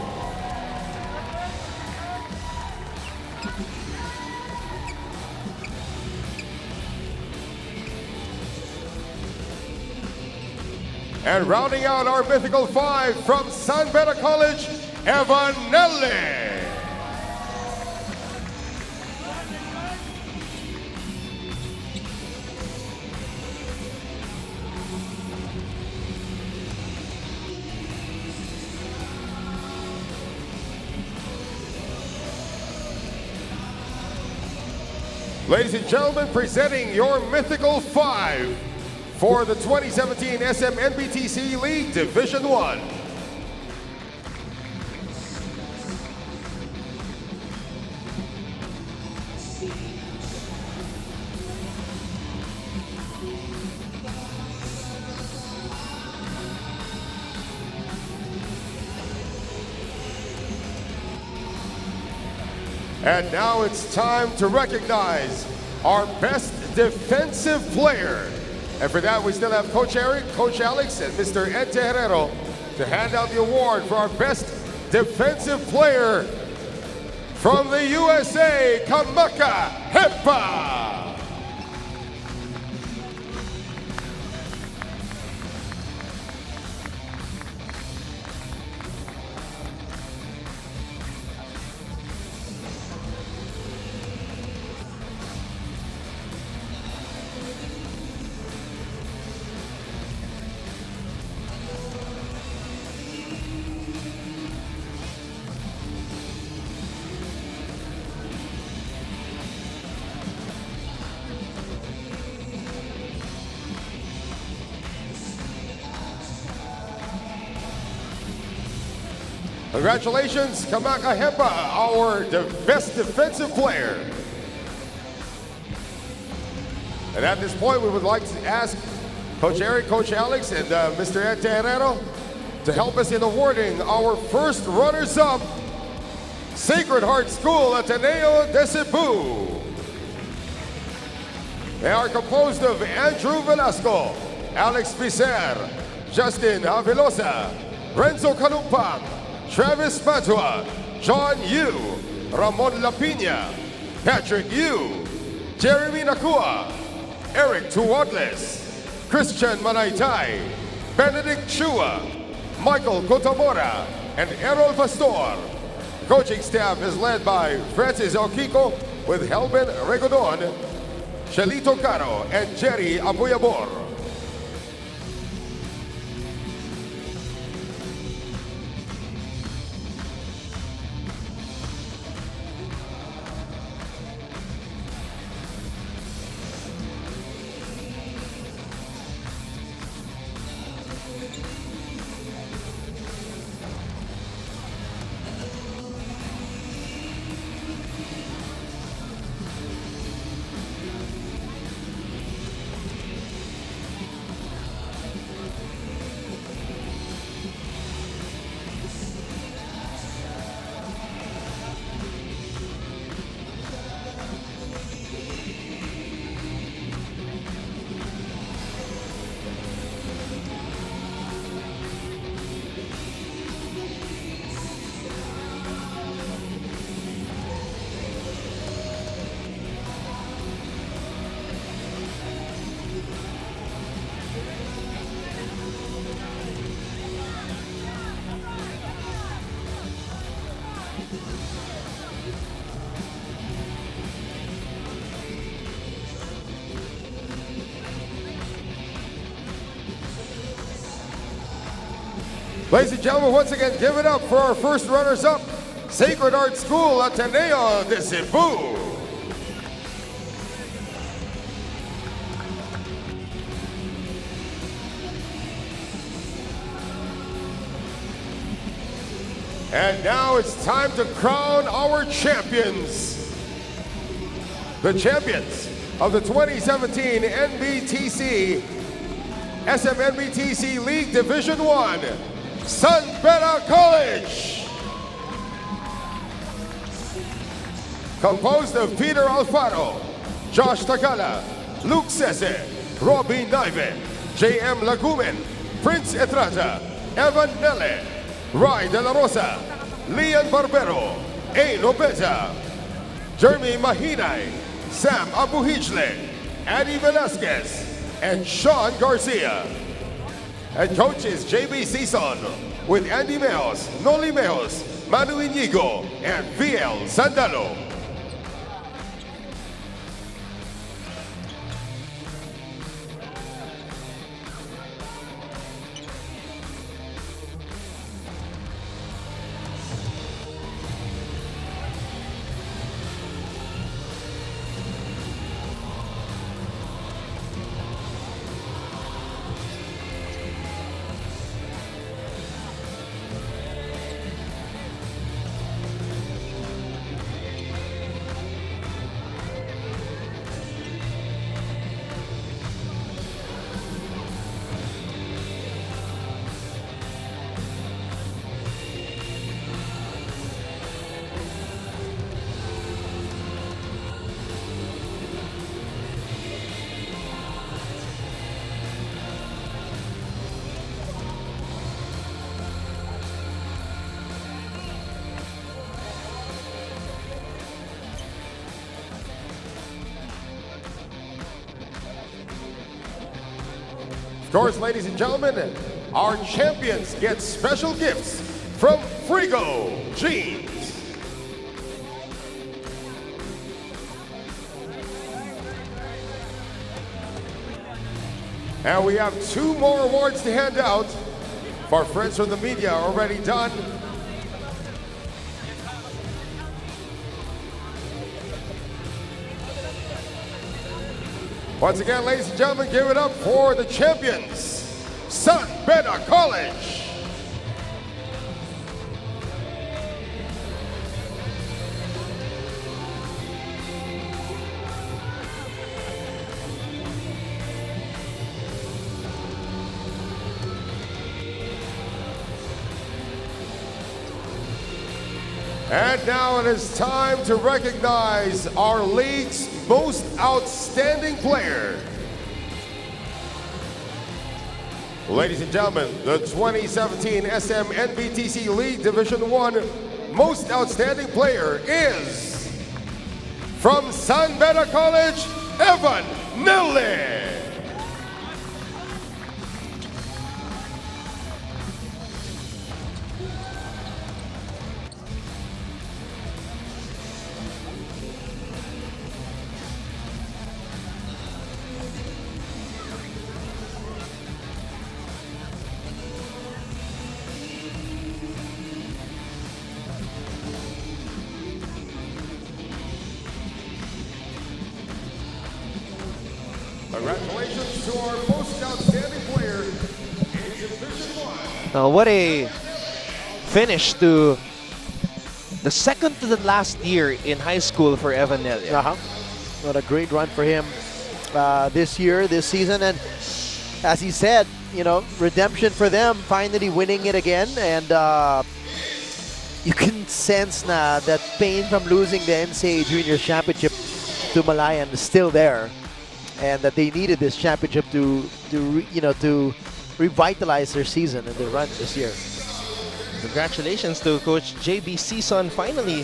And rounding out our mythical 5 from San Beda College, Evan Nelly. Ladies and gentlemen, presenting your mythical 5 for the 2017 SM NBTC League Division 1. And now it's time to recognize our best defensive player. And for that, we still have Coach Eric, Coach Alex, and Mr. Ed Tejerero to hand out the award for our best defensive player from the USA, Kamaka Hepa. Congratulations, Kamaka Hepa, our best defensive player. And at this point, we would like to ask Coach Eric, Coach Alex, and Mr. Ed Tejerero to help us in awarding our first runners-up, Sacred Heart School, Ateneo de Cebu. They are composed of Andrew Velasco, Alex Picer, Justin Avilosa, Renzo Calumpang, Travis Matua, John Yu, Ramon Lapina, Patrick Yu, Jeremy Nakua, Eric Tuwadles, Christian Manaytay, Benedict Chua, Michael Cotamora, and Errol Pastor. Coaching staff is led by Francis Okiko with Helben Regodon, Shelito Caro, and Jerry Abuyabor. Ladies and gentlemen, once again, give it up for our first runners-up, Sacred Heart School, Ateneo de Cebu. And now it's time to crown our champions. The champions of the 2017 NBTC NBTC League Division 1, San Beda College. Composed of Peter Alfaro, Josh Tagala, Luke Sese, Robbie Naive, J.M. Lagumen, Prince Etrata, Evan Nele, Rai De La Rosa, Lian Barbero, Aino Beza, Jeremy Mahinay, Sam Abuhijle, Annie Velasquez, and Sean Garcia. And coaches JB Sison with Andy Meos, Noli Meos, Manu Inigo, and VL Sandalo. Of course, ladies and gentlemen, our champions get special gifts from Frigo Jeans. And we have 2 more awards to hand out. If our friends from the media are already done, once again, ladies and gentlemen, give it up for the champions, San Beda College. And now it is time to recognize our league's most outstanding player. Ladies and gentlemen, the 2017 NBTC League Division 1 most outstanding player is from San Beda College, Evan Nele. Congratulations to our most outstanding player in Division 1. What a finish to the second to the last year in high school for Evan Nele. What a great run for him this year, this season. And as he said, you know, redemption for them, finally winning it again. And you can sense now that pain from losing the NCAA Junior Championship to Malayan is still there. And that they needed this championship to revitalize their season and their run this year. Congratulations to Coach JB Sison, finally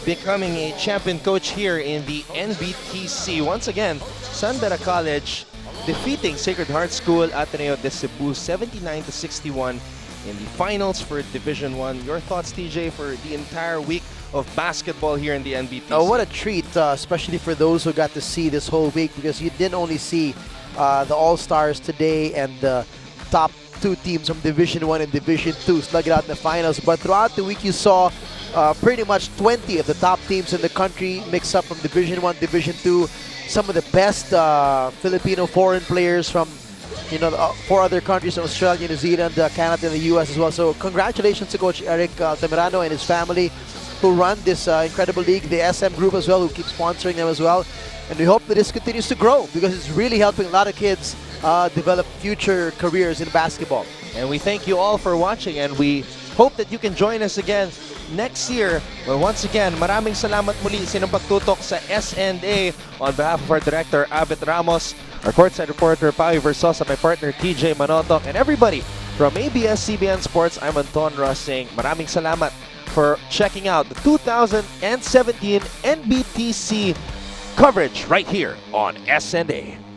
becoming a champion coach here in the NBTC. Once again, San Beda College defeating Sacred Heart School Ateneo de Cebu 79-61 in the finals for Division 1. Your thoughts, TJ, for the entire week of basketball here in the NBTC? Oh, what a treat, especially for those who got to see this whole week, because you didn't only see the All-Stars today and the top two teams from Division 1 and Division 2 slug it out in the finals. But throughout the week, you saw pretty much 20 of the top teams in the country mix up from Division 1, Division 2. Some of the best Filipino foreign players from 4 other countries, Australia, New Zealand, Canada, and the US as well. So congratulations to Coach Eric Altamirano and his family who run this incredible league, the SM Group as well, who keeps sponsoring them as well. And we hope that this continues to grow because it's really helping a lot of kids develop future careers in basketball. And we thank you all for watching, and we hope that you can join us again next year. Well, once again, maraming salamat muli sa inyong pagtutok sa SNA. On behalf of our director, Abet Ramos, our courtside reporter, Pawi Versosa, my partner, TJ Manotok, and everybody from ABS-CBN Sports, I'm Anton Ross saying maraming salamat for checking out the 2017 NBTC coverage right here on SNA.